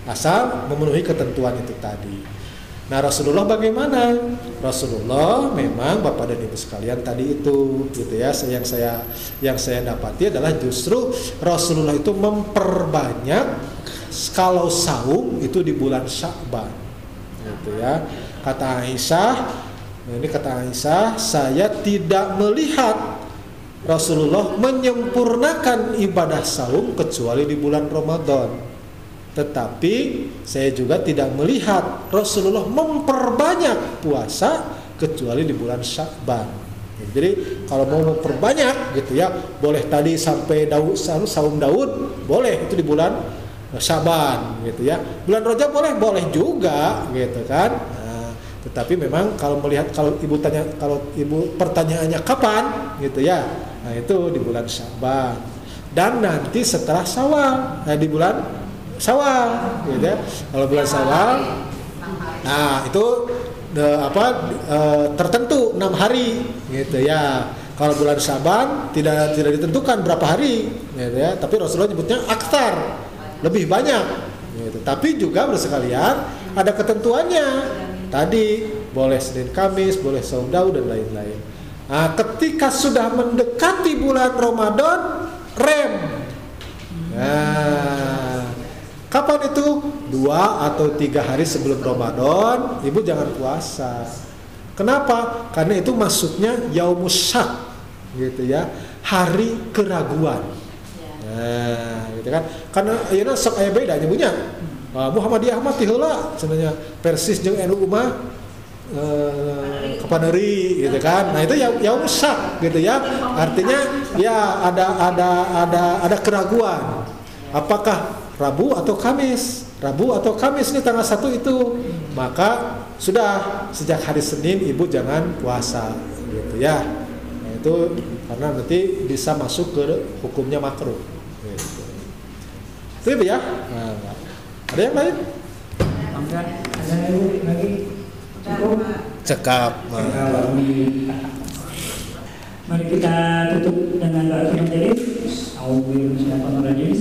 Asal memenuhi ketentuan itu tadi. Nah Rasulullah bagaimana? Rasulullah memang Bapak dan Ibu sekalian tadi itu gitu ya, yang saya dapati adalah justru Rasulullah itu memperbanyak kalau saum itu di bulan Sya'ban gitu ya. Kata Aisyah, saya tidak melihat Rasulullah menyempurnakan ibadah saum kecuali di bulan Ramadan. Tetapi saya juga tidak melihat Rasulullah memperbanyak puasa kecuali di bulan Sya'ban. Jadi kalau mau memperbanyak gitu ya, boleh tadi sampai saum Daud, boleh itu di bulan Sya'ban gitu ya. Bulan Rajab boleh juga gitu kan. Nah, tetapi memang kalau ibu pertanyaannya kapan gitu ya, nah itu di bulan Sya'ban. Dan nanti setelah Syawal, di bulan Syawal gitu ya. Kalau bulan Syawal nah itu tertentu 6 hari gitu ya. Kalau bulan Syaban tidak ditentukan berapa hari gitu ya. Tapi Rasulullah nyebutnya aktar, lebih banyak gitu. Tapi juga bersekalian ada ketentuannya. Tadi boleh Senin Kamis, boleh saum Daud dan lain-lain. Nah, ketika sudah mendekati bulan Ramadan rem. Nah, kapan itu? 2 atau 3 hari sebelum Ramadan, ibu jangan puasa. Kenapa? Karena itu masuknya yaumus syak, gitu ya, hari keraguan. Nah, gitu kan? Karena ieu sok aya beda nyebutnya. Muhammadiyah mah ti heula cenanya persis jeung NU mah kepaneri gitu kan. Nah, itu yaumus syak gitu ya. Artinya ya ada keraguan. Apakah Rabu atau Kamis nih tanggal 1 itu, maka sudah sejak hari Senin ibu jangan puasa gitu ya. Nah, itu karena nanti bisa masuk ke hukumnya makruh gitu. Itu ibu ya. Nah, ada yang lain? Ada ibu lagi? Cukup? Cekap. Mari kita tutup dengan doa majelis. Bismillahirrahmanirrahim.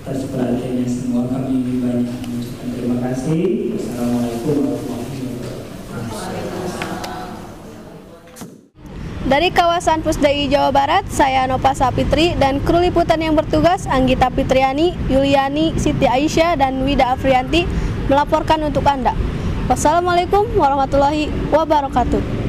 Atas perhatiannya semua kami banyak mengucapkan terima kasih. Assalamualaikum warahmatullahi wabarakatuh. Dari kawasan Pusdai Jawa Barat, saya Nova Sapitri dan kru liputan yang bertugas Anggita Fitriani, Yuliani, Siti Aisyah dan Wida Afrianti melaporkan untuk Anda. Wassalamualaikum warahmatullahi wabarakatuh.